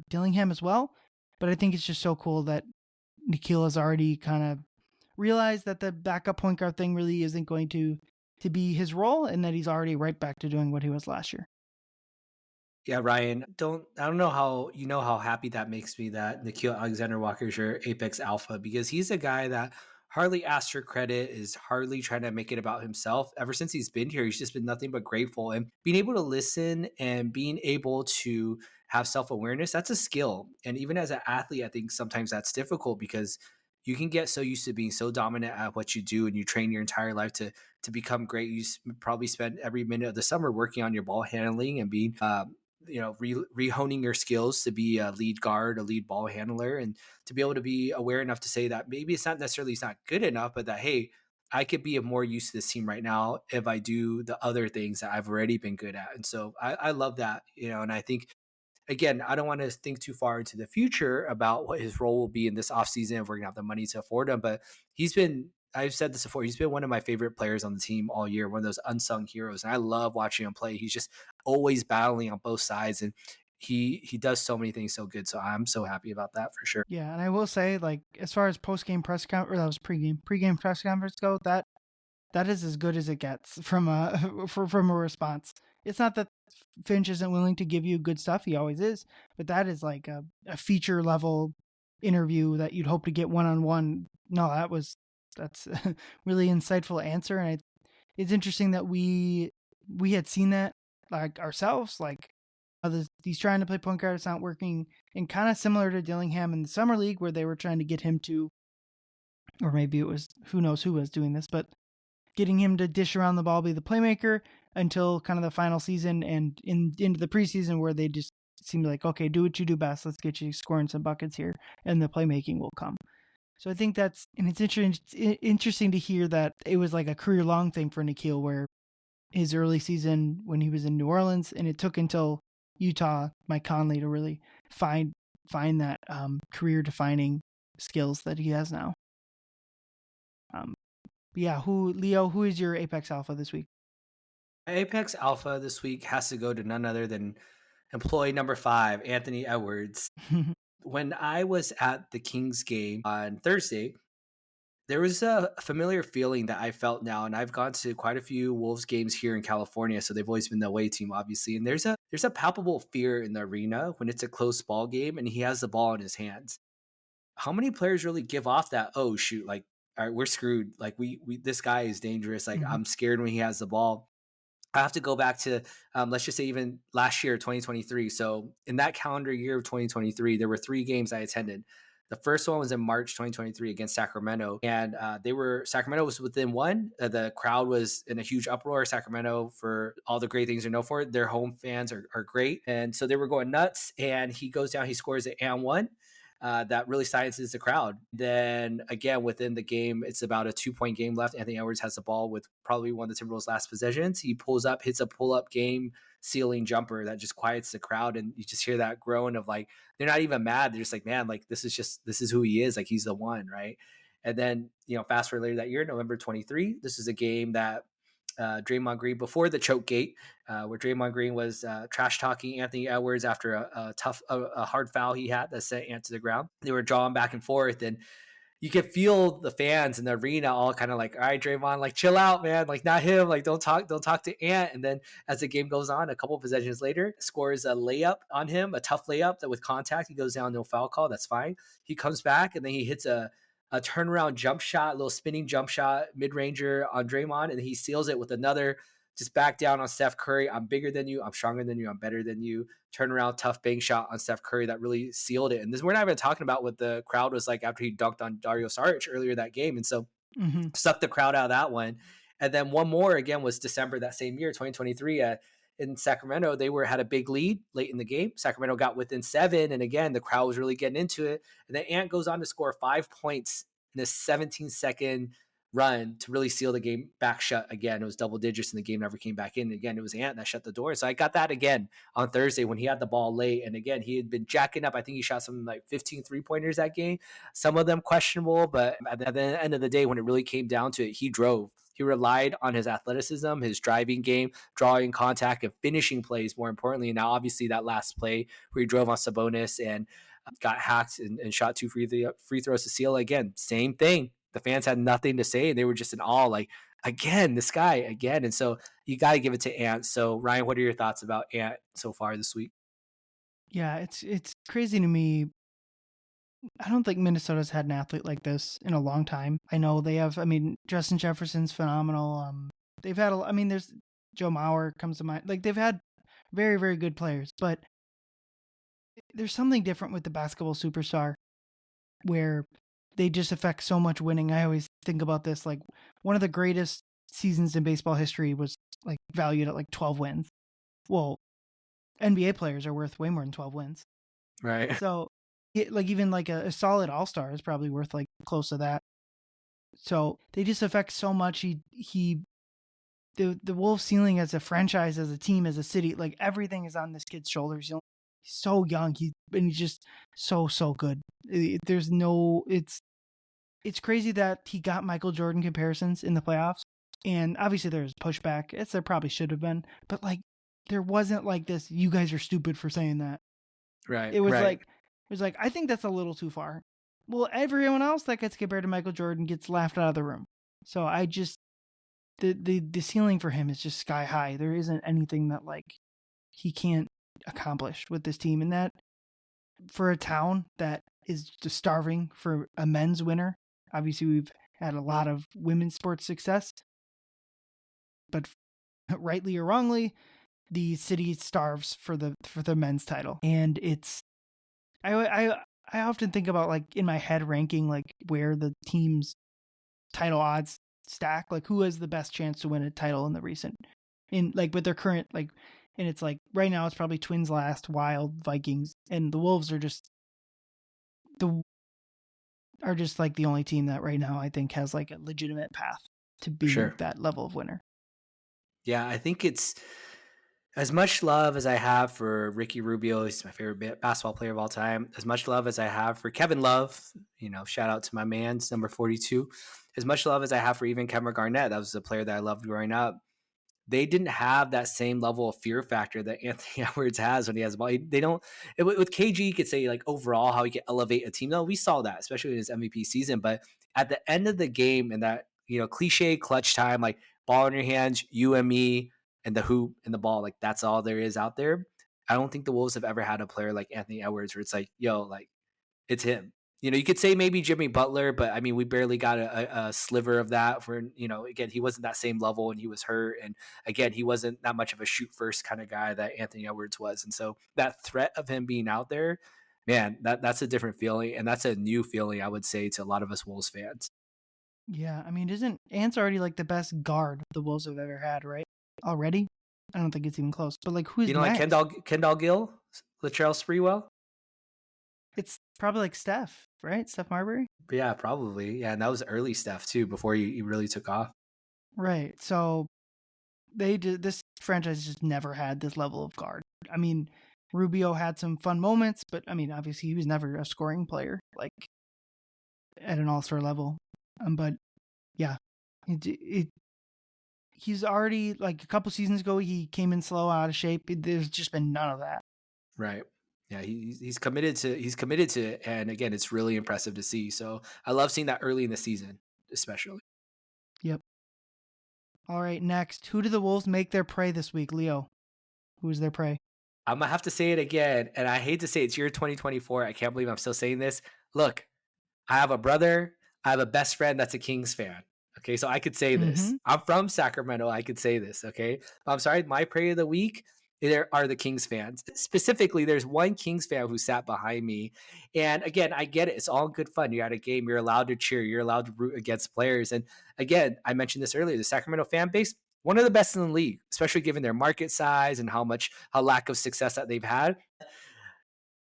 Dillingham as well. But I think it's just so cool that Nickeil has already kind of realized that the backup point guard thing really isn't going to be his role, and that he's already right back to doing what he was last year. Yeah, Ryan, I don't know how happy that makes me that Nickeil-Alexander Walker is your Apex Alpha, because he's a guy that hardly asks for credit, is hardly trying to make it about himself. Ever since he's been here, he's just been nothing but grateful, and being able to listen and being able to have self-awareness, that's a skill. And even as an athlete, I think sometimes that's difficult because you can get so used to being so dominant at what you do and you train your entire life to become great. Probably spend every minute of the summer working on your ball handling and being rehoning your skills to be a lead guard, a lead ball handler, and to be able to be aware enough to say that maybe it's not good enough, but that, hey, I could be of more use to this team right now if I do the other things that I've already been good at. And so I love that, and I think, again, I don't want to think too far into the future about what his role will be in this offseason if we're going to have the money to afford him. But I've said this before, he's been one of my favorite players on the team all year, one of those unsung heroes. And I love watching him play. He's just always battling on both sides. And he does so many things so good. So I'm so happy about that for sure. Yeah, and I will say, like, as far as post game press conference, or that was pregame press conference go, that is as good as it gets from a from a response. It's not that Finch isn't willing to give you good stuff; he always is, but that is like a feature level interview that you'd hope to get one on one. No, that's a really insightful answer, and it's interesting that we had seen that like ourselves, like he's trying to play point guard, it's not working, and kind of similar to Dillingham in the summer league where they were trying to get him to, or maybe it was who knows who was doing this, but getting him to dish around the ball, be the playmaker until kind of the final season and into the preseason where they just seemed like, okay, do what you do best. Let's get you scoring some buckets here, and the playmaking will come. So I think it's interesting to hear that it was like a career long thing for Nickeil, where his early season when he was in New Orleans, and it took until Utah, Mike Conley, to really find that career defining skills that he has now. Yeah, who is your Apex Alpha this week? Apex Alpha this week has to go to none other than employee number 5, Anthony Edwards. When I was at the Kings game on Thursday, there was a familiar feeling that I felt now, and I've gone to quite a few Wolves games here in California, so they've always been the away team, obviously. And there's a palpable fear in the arena when it's a close ball game and he has the ball in his hands. How many players really give off that, oh shoot, like, all right, we're screwed. Like we this guy is dangerous. Like, Mhm. I'm scared when he has the ball. I have to go back to, let's just say even last year, 2023. So in that calendar year of 2023, there were 3 games I attended. The first one was in March 2023 against Sacramento, and Sacramento was within one. The crowd was in a huge uproar. Sacramento, for all the great things they're known for, their home fans are great, and so they were going nuts. And he goes down, he scores an and one. That really silences the crowd. Then again, within the game, it's about a 2-point game left. Anthony Edwards has the ball with probably one of the Timberwolves' last possessions. He pulls up, hits a pull-up game ceiling jumper that just quiets the crowd, and you just hear that groan of like, they're not even mad. They're just like, man, like this is who he is. Like he's the one, right? And then fast forward later that year, November 23, this is a game that Draymond Green, before the choke gate, where Draymond Green was trash talking Anthony Edwards after a hard foul he had that sent Ant to the ground. They were drawing back and forth, and you could feel the fans in the arena all kind of like, all right, Draymond, like chill out, man, like not him, like don't talk to Ant. And then as the game goes on, a couple of possessions later, scores a layup on him, a tough layup that with contact, he goes down, no foul call, that's fine. He comes back and then he hits a turnaround jump shot, a little spinning jump shot, mid-ranger on Draymond, and he seals it with another just back down on Steph Curry. I'm bigger than you. I'm stronger than you. I'm better than you. Turnaround, tough bank shot on Steph Curry that really sealed it. And this, we're not even talking about what the crowd was like after he dunked on Dario Saric earlier that game. And so sucked the crowd out of that one. And then one more again was December that same year, 2023. In Sacramento, they had a big lead late in the game. Sacramento got within 7, and again, the crowd was really getting into it. And then Ant goes on to score 5 points in a 17-second run to really seal the game back shut again. It was double digits, and the game never came back in. Again, it was Ant that shut the door. So I got that again on Thursday when he had the ball late. And again, he had been jacking up. I think he shot something like 15 3-pointers that game. Some of them questionable, but at the end of the day, when it really came down to it, he drove. He relied on his athleticism, his driving game, drawing contact, and finishing plays, more importantly. And now, obviously, that last play where he drove on Sabonis and got hacked and shot 2 free throws to seal. Again, same thing. The fans had nothing to say, and they were just in awe, like, again, this guy, again. And so you got to give it to Ant. So, Ryan, what are your thoughts about Ant so far this week? Yeah, it's crazy to me. I don't think Minnesota's had an athlete like this in a long time. I know they have. I mean, Justin Jefferson's phenomenal. They've had. There's Joe Mauer comes to mind. Like they've had very, very good players, but there's something different with the basketball superstar where they just affect so much winning. I always think about this. Like one of the greatest seasons in baseball history was like valued at like 12 wins. Well, NBA players are worth way more than 12 wins. Right. So like even like a solid all-star is probably worth like close to that. So they just affect so much. The Wolves ceiling as a franchise, as a team, as a city, like everything is on this kid's shoulders. He's so young. He's just so good. It's crazy that he got Michael Jordan comparisons in the playoffs. And obviously there's pushback. There probably should have been, but like there wasn't like this, you guys are stupid for saying that. Right. It was right. like, I think that's a little too far. Well, everyone else that gets compared to Michael Jordan gets laughed out of the room. So I just, the ceiling for him is just sky high. There isn't anything that like he can't accomplish with this team. And that for a town that is just starving for a men's winner, obviously we've had a lot of women's sports success, but rightly or wrongly, the city starves for the men's title. And it's, I often think about like in my head ranking like where the team's title odds stack, like who has the best chance to win a title in the recent, in like with their current like, and it's like right now it's probably Twins last, Wild, Vikings, and the Wolves are just like the only team that right now I think has like a legitimate path to being that level of winner. Yeah, I think it's as much love as I have for Ricky Rubio. He's my favorite basketball player of all time. As much love as I have for Kevin Love, shout out to my man's number 42. As much love as I have for even Kevin Garnett, that was a player that I loved growing up. They didn't have that same level of fear factor that Anthony Edwards has when he has the ball. They don't. With KG, you could say like overall how he could elevate a team. No, we saw that, especially in his MVP season. But at the end of the game, and that cliche clutch time, like ball in your hands, you and me, and the hoop and the ball, like that's all there is out there. I don't think the Wolves have ever had a player like Anthony Edwards where it's like, yo, like it's him. You could say maybe Jimmy Butler, but I mean, we barely got a sliver of that for, again, he wasn't that same level and he was hurt. And again, he wasn't that much of a shoot first kind of guy that Anthony Edwards was. And so that threat of him being out there, man, that's a different feeling. And that's a new feeling, I would say, to a lot of us Wolves fans. Yeah, I mean, isn't Ant's already like the best guard the Wolves have ever had, right? Already? I don't think it's even close. But like, who's Like next? Kendall Gill, Latrell Sprewell? It's probably like Steph, right? Steph Marbury? Yeah, probably. Yeah, and that was early Steph too, before he really took off. Right. So this franchise just never had this level of guard. I mean, Rubio had some fun moments, but I mean, obviously he was never a scoring player like at an all-star level. But yeah, he's already like a couple seasons ago he came in slow, out of shape. There's just been none of that. Right. Yeah, he's committed to it, and again, it's really impressive to see. So I love seeing that early in the season, especially. Yep. All right, next, who do the Wolves make their prey this week, Leo? Who is their prey? I'm gonna have to say it again, and I hate to say it's year 2024. I can't believe I'm still saying this. Look, I have a brother. I have a best friend that's a Kings fan. Okay, so I could say this. I'm from Sacramento. I could say this. Okay, but I'm sorry. My prey of the week there are the Kings fans. Specifically, there's one Kings fan who sat behind me, and again, I get it. It's all good fun. You're at a game. You're allowed to cheer. You're allowed to root against players. And again, I mentioned this earlier. The Sacramento fan base, one of the best in the league, especially given their market size and how lack of success that they've had.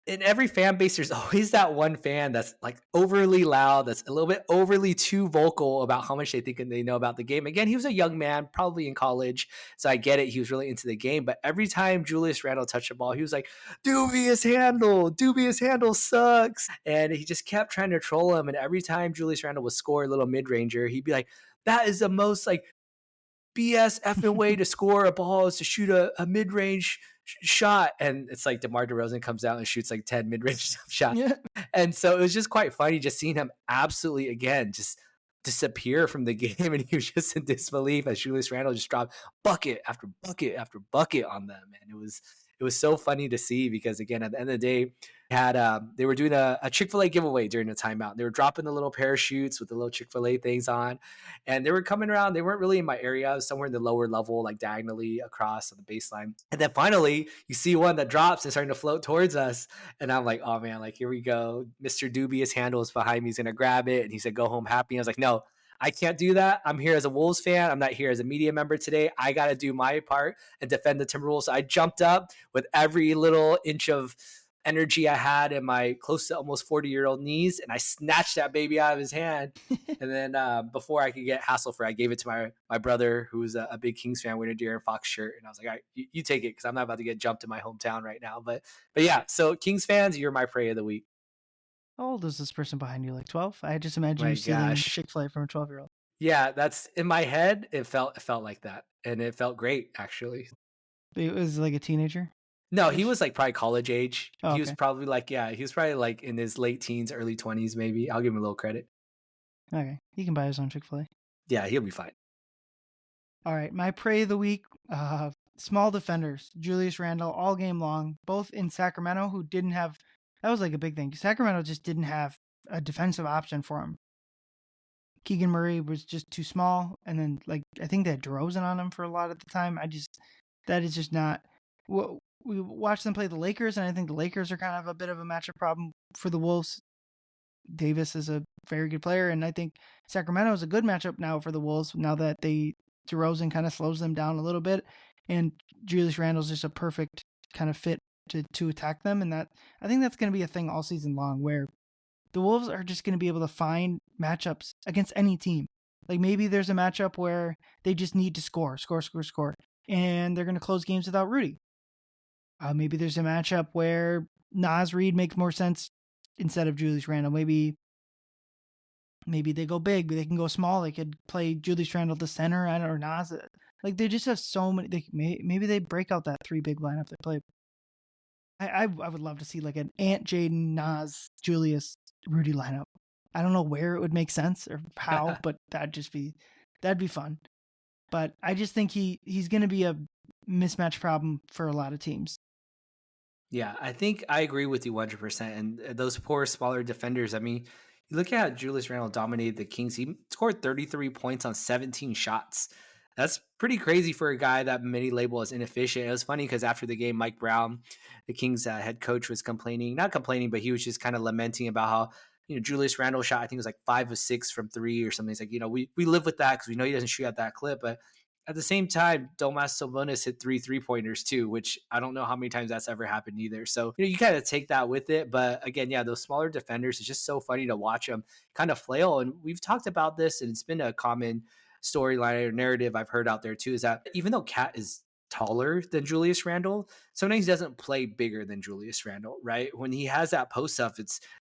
In every fan base, there's always that one fan that's like overly loud, that's a little bit overly too vocal about how much they think and they know about the game. Again, he was a young man, probably in college, so I get it. He was really into the game, but every time Julius Randle touched the ball, he was like, dubious handle sucks. And he just kept trying to troll him. And every time Julius Randle would score a little mid-ranger, he'd be like, that is the most like BS effing way to score a ball is to shoot a mid-range shot. And it's like DeMar DeRozan comes out and shoots like 10 mid-range shots. Yeah. And so it was just quite funny just seeing him absolutely, again, just disappear from the game. And he was just in disbelief as Julius Randle just dropped bucket after bucket after bucket on them. And it was so funny to see because, again, at the end of the day, they were doing a Chick-fil-A giveaway during the timeout. They were dropping the little parachutes with the little Chick-fil-A things on, and they were coming around. They weren't really in my area. I was somewhere in the lower level, like diagonally across on the baseline. And then finally, you see one that drops and starting to float towards us. And I'm like, oh man, like here we go. Mr. Dubious Handle is behind me. He's going to grab it. And he said, go home happy. And I was like, no, I can't do that. I'm here as a Wolves fan. I'm not here as a media member today. I got to do my part and defend the Timberwolves. So I jumped up with every little inch of energy I had in my close to almost 40-year-old knees, and I snatched that baby out of his hand. And then before I could get hassle-free, I gave it to my brother, who was a big Kings fan, wearing a De'Aaron Fox shirt. And I was like, all right, you take it because I'm not about to get jumped in my hometown right now. But yeah, so Kings fans, you're my prey of the week. How old is this person behind you? Like 12? I just imagine you stealing Chick-fil-A from a 12-year-old. Yeah, that's in my head. It felt like that, and it felt great actually. It was like a teenager. No, he was like probably college age. Oh, okay. He was probably like, he was probably like in his late teens, early 20s, maybe. I'll give him a little credit. Okay. He can buy his own Chick-fil-A. Yeah, he'll be fine. All right. My prey of the week, small defenders, Julius Randle, all game long, both in Sacramento, who didn't have, that was like a big thing. Sacramento just didn't have a defensive option for him. Keegan Murray was just too small. And then, like, I think they had DeRozan on him for a lot of the time. That is just not, we watched them play the Lakers, and I think the Lakers are kind of a bit of a matchup problem for the Wolves. Davis is a very good player, and I think Sacramento is a good matchup now for the Wolves now that DeRozan kind of slows them down a little bit, and Julius Randle's just a perfect kind of fit to attack them, and that I think that's going to be a thing all season long, where the Wolves are just going to be able to find matchups against any team. Like maybe there's a matchup where they just need to score, and they're going to close games without Rudy. Maybe there's a matchup where Naz Reid makes more sense instead of Julius Randle. Maybe they go big, but they can go small. They could play Julius Randle the center, or Naz. Like they just have so many. Maybe they break out that three big lineup they play. I would love to see like an Ant, Jaden, Naz, Julius, Rudy lineup. I don't know where it would make sense or how, but that'd be fun. But I just think he's going to be a mismatch problem for a lot of teams. Yeah, I think I agree with you 100%. And those poor, smaller defenders, I mean, you look at how Julius Randle dominated the Kings. He scored 33 points on 17 shots. That's pretty crazy for a guy that many label as inefficient. It was funny because after the game, Mike Brown, the Kings head coach, was complaining, not complaining, but he was just kind of lamenting about how, Julius Randle shot, I think it was like 5 of 6 from three or something. He's like, we live with that because we know he doesn't shoot at that clip. But at the same time, Domas Sabonis hit 3 3-pointers too, which I don't know how many times that's ever happened either. So, you kind of take that with it. But again, yeah, those smaller defenders, it's just so funny to watch them kind of flail. And we've talked about this, and it's been a common storyline or narrative I've heard out there too, is that even though Cat is taller than Julius Randle, sometimes he doesn't play bigger than Julius Randle, right? When he has that post up,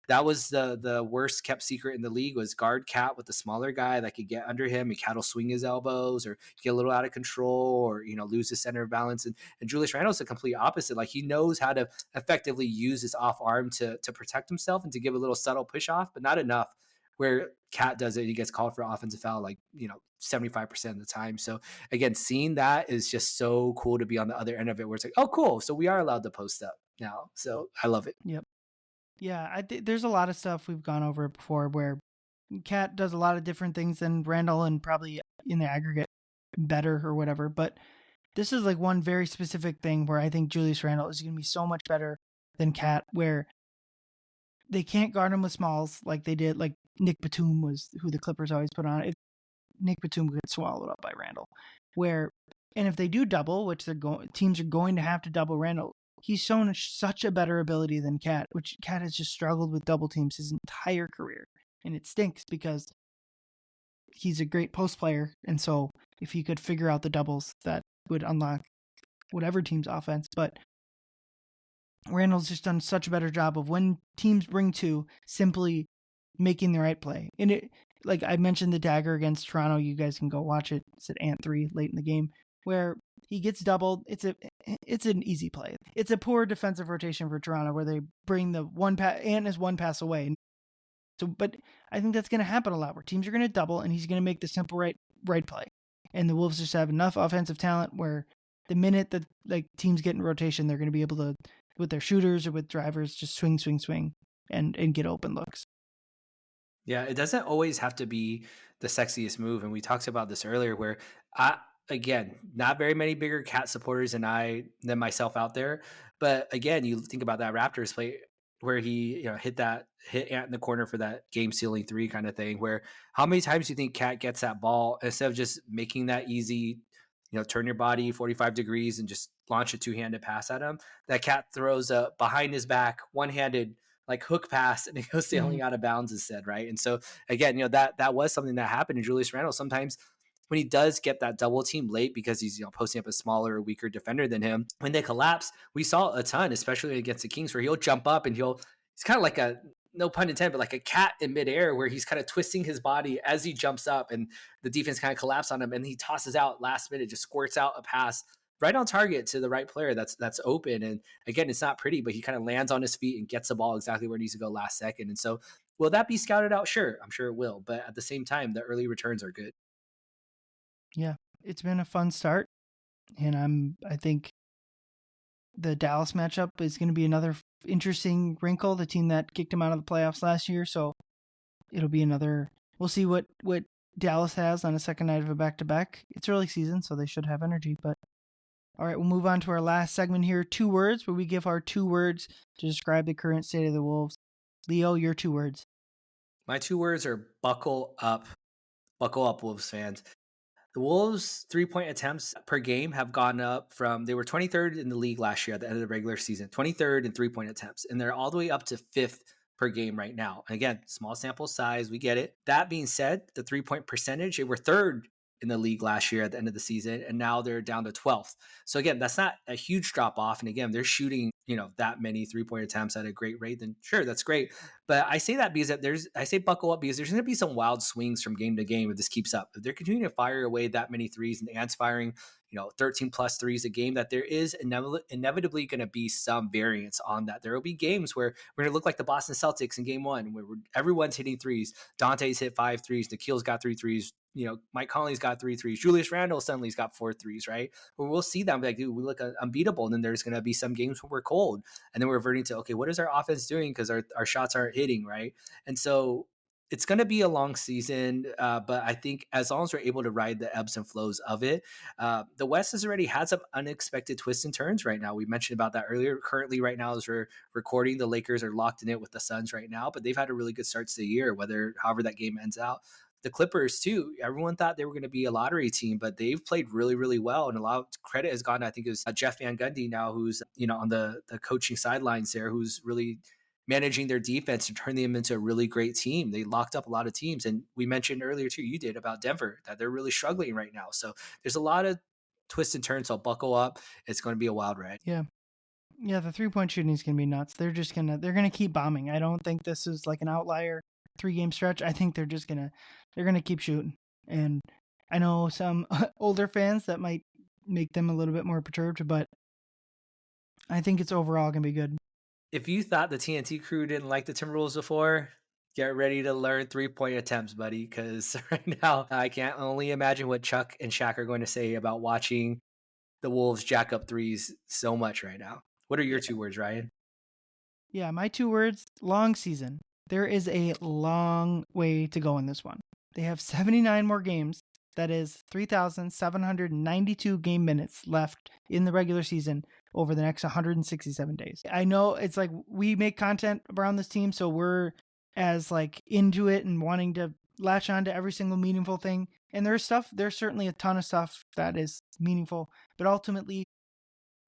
that was the worst kept secret in the league, was guard Cat with the smaller guy that could get under him, and Cat will swing his elbows or get a little out of control, or lose his center of balance. And Julius Randle's the complete opposite. Like, he knows how to effectively use his off arm to protect himself and to give a little subtle push off, but not enough where Cat does it. He gets called for offensive foul like 75% of the time. So again, seeing that is just so cool to be on the other end of it, where it's like, oh, cool. So we are allowed to post up now. So I love it. Yep. Yeah, I think there's a lot of stuff we've gone over before where Cat does a lot of different things than Randall, and probably in the aggregate better or whatever. But this is like one very specific thing where I think Julius Randle is going to be so much better than Cat, where they can't guard him with smalls like they did. Like Nick Batum was who the Clippers always put on. If Nick Batum gets swallowed up by Randall, and if they do double, which teams are going to have to double Randall, he's shown such a better ability than Cat, which Cat has just struggled with double teams his entire career. And it stinks because he's a great post player. And so if he could figure out the doubles, that would unlock whatever team's offense. But Randall's just done such a better job of, when teams bring two, simply making the right play. And it, like I mentioned, the dagger against Toronto, you guys can go watch it. It's at Ant 3 late in the game, where he gets doubled. It's an easy play. It's a poor defensive rotation for Toronto, where they bring the one pass. Ant is one pass away. So, but I think that's going to happen a lot, where teams are going to double, and he's going to make the simple right play. And the Wolves just have enough offensive talent where the minute that teams get in rotation, they're going to be able to, with their shooters or with drivers, just swing, and get open looks. Yeah, it doesn't always have to be the sexiest move. And we talked about this earlier, where again, not very many bigger Cat supporters than myself out there. But again, you think about that Raptors play where he hit Ant in the corner for that game sealing three kind of thing, where how many times do you think Cat gets that ball, instead of just making that easy, turn your body 45 degrees and just launch a two-handed pass at him, that Cat throws a behind his back, one-handed like hook pass, and it goes sailing out of bounds instead, right? And so again, that was something that happened in Julius Randle. Sometimes when he does get that double team late because he's posting up a smaller, weaker defender than him, when they collapse, we saw a ton, especially against the Kings, where he'll jump up and he's kind of like a, no pun intended, but like a cat in midair, where he's kind of twisting his body as he jumps up, and the defense kind of collapse on him, and he tosses out last minute, just squirts out a pass right on target to the right player that's open. And again, it's not pretty, but he kind of lands on his feet and gets the ball exactly where it needs to go last second. And so, will that be scouted out? Sure, I'm sure it will. But at the same time, the early returns are good. Yeah, it's been a fun start, and I think the Dallas matchup is going to be another interesting wrinkle. The team that kicked him out of the playoffs last year, so it'll be another. We'll see what Dallas has on a second night of a back-to-back. It's early season, so they should have energy. But all right, we'll move on to our last segment here. 2 words, where we give our 2 words to describe the current state of the Wolves. Leo, your 2 words. My 2 words are buckle up. Buckle up, Wolves fans. The Wolves' 3-point attempts per game have gone up from, they were 23rd in the league last year at the end of the regular season, 23rd in 3-point attempts, and they're all the way up to 5th per game right now. And again, small sample size, we get it. That being said, the 3-point percentage, they were 3rd in the league last year at the end of the season, and now they're down to 12th. So again, that's not a huge drop off. And again, they're shooting, that many 3-point attempts at a great rate, then sure, that's great. But I say that because I say buckle up because there's going to be some wild swings from game to game if this keeps up. If they're continuing to fire away that many threes and the Ants firing, 13 plus threes a game, that there is inevitably going to be some variance on that. There will be games where we're going to look like the Boston Celtics in game one, where everyone's hitting threes. Dante's hit 5 threes. Nickeil's got 3 threes. Mike Conley's got 3 threes. Julius Randle suddenly's got 4 threes, right? Where we'll see them like, dude, we look unbeatable. And then there's going to be some games where we're cold. And then we're reverting to, okay, what is our offense doing? Because our shots aren't hitting, right? And so it's going to be a long season, but I think as long as we're able to ride the ebbs and flows of it, the West has already had some unexpected twists and turns right now. We mentioned about that earlier. Currently, right now, as we're recording, the Lakers are locked in it with the Suns right now, but they've had a really good start to the year, however that game ends out. The Clippers, too. Everyone thought they were going to be a lottery team, but they've played really, really well. And a lot of credit has gone, I think, is Jeff Van Gundy now, who's, on the coaching sidelines there, who's really managing their defense and turning them into a really great team. They locked up a lot of teams. And we mentioned earlier, too, you did, about Denver, that they're really struggling right now. So there's a lot of twists and turns. So buckle up. It's going to be a wild ride. Yeah. Yeah, the 3-point shooting is going to be nuts. They're going to keep bombing. I don't think this is like an outlier 3-game stretch. I think they're going to keep shooting. And I know some older fans that might make them a little bit more perturbed, but I think it's overall going to be good. If you thought the TNT crew didn't like the Timberwolves before, get ready to learn 3-point attempts, buddy, because right now I can't only imagine what Chuck and Shaq are going to say about watching the Wolves jack up threes so much right now. What are your 2 words, Ryan? Yeah, my 2 words, long season. There is a long way to go in this one. They have 79 more games. That is 3,792 game minutes left in the regular season over the next 167 days. I know it's like we make content around this team, so we're as like into it and wanting to latch on to every single meaningful thing. And there's certainly a ton of stuff that is meaningful, but ultimately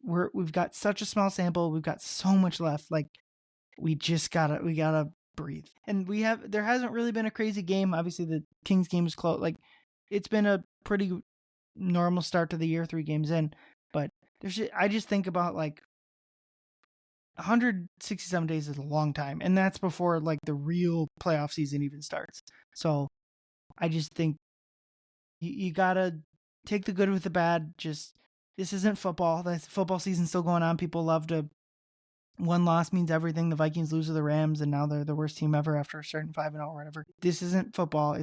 we've got such a small sample. We've got so much left. Like we gotta breathe. And there hasn't really been a crazy game. Obviously the Kings game is close. Like it's been a pretty normal start to the year, 3 games in, but I just think about like 167 days is a long time. And that's before like the real playoff season even starts. So I just think you gotta take the good with the bad. This isn't football. The football season's still going on. People love to, one loss means everything. The Vikings lose to the Rams, and now they're the worst team ever after starting 5-0 or whatever. This isn't football.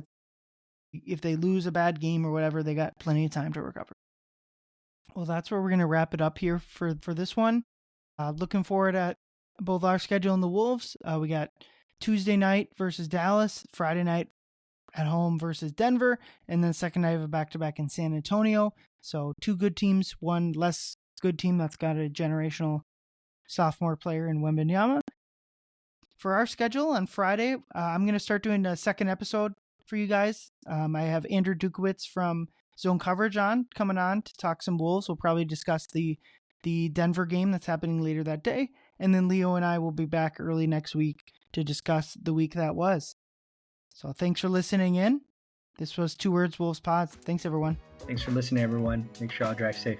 If they lose a bad game or whatever, they got plenty of time to recover. Well, that's where we're going to wrap it up here for this one. Looking forward at both our schedule and the Wolves. We got Tuesday night versus Dallas, Friday night at home versus Denver, and then second night of a back-to-back in San Antonio. So 2 good teams, 1 less good team that's got a generational sophomore player in Wembanyama. For our schedule on Friday, I'm going to start doing a second episode for you guys. I have Andrew Dukowitz from Zone Coverage coming on to talk some Wolves. We'll probably discuss the Denver game that's happening later that day. And then Leo and I will be back early next week to discuss the week that was. So thanks for listening in. This was 2 Words Wolves Pod. Thanks, everyone. Thanks for listening, everyone. Make sure y'all drive safe.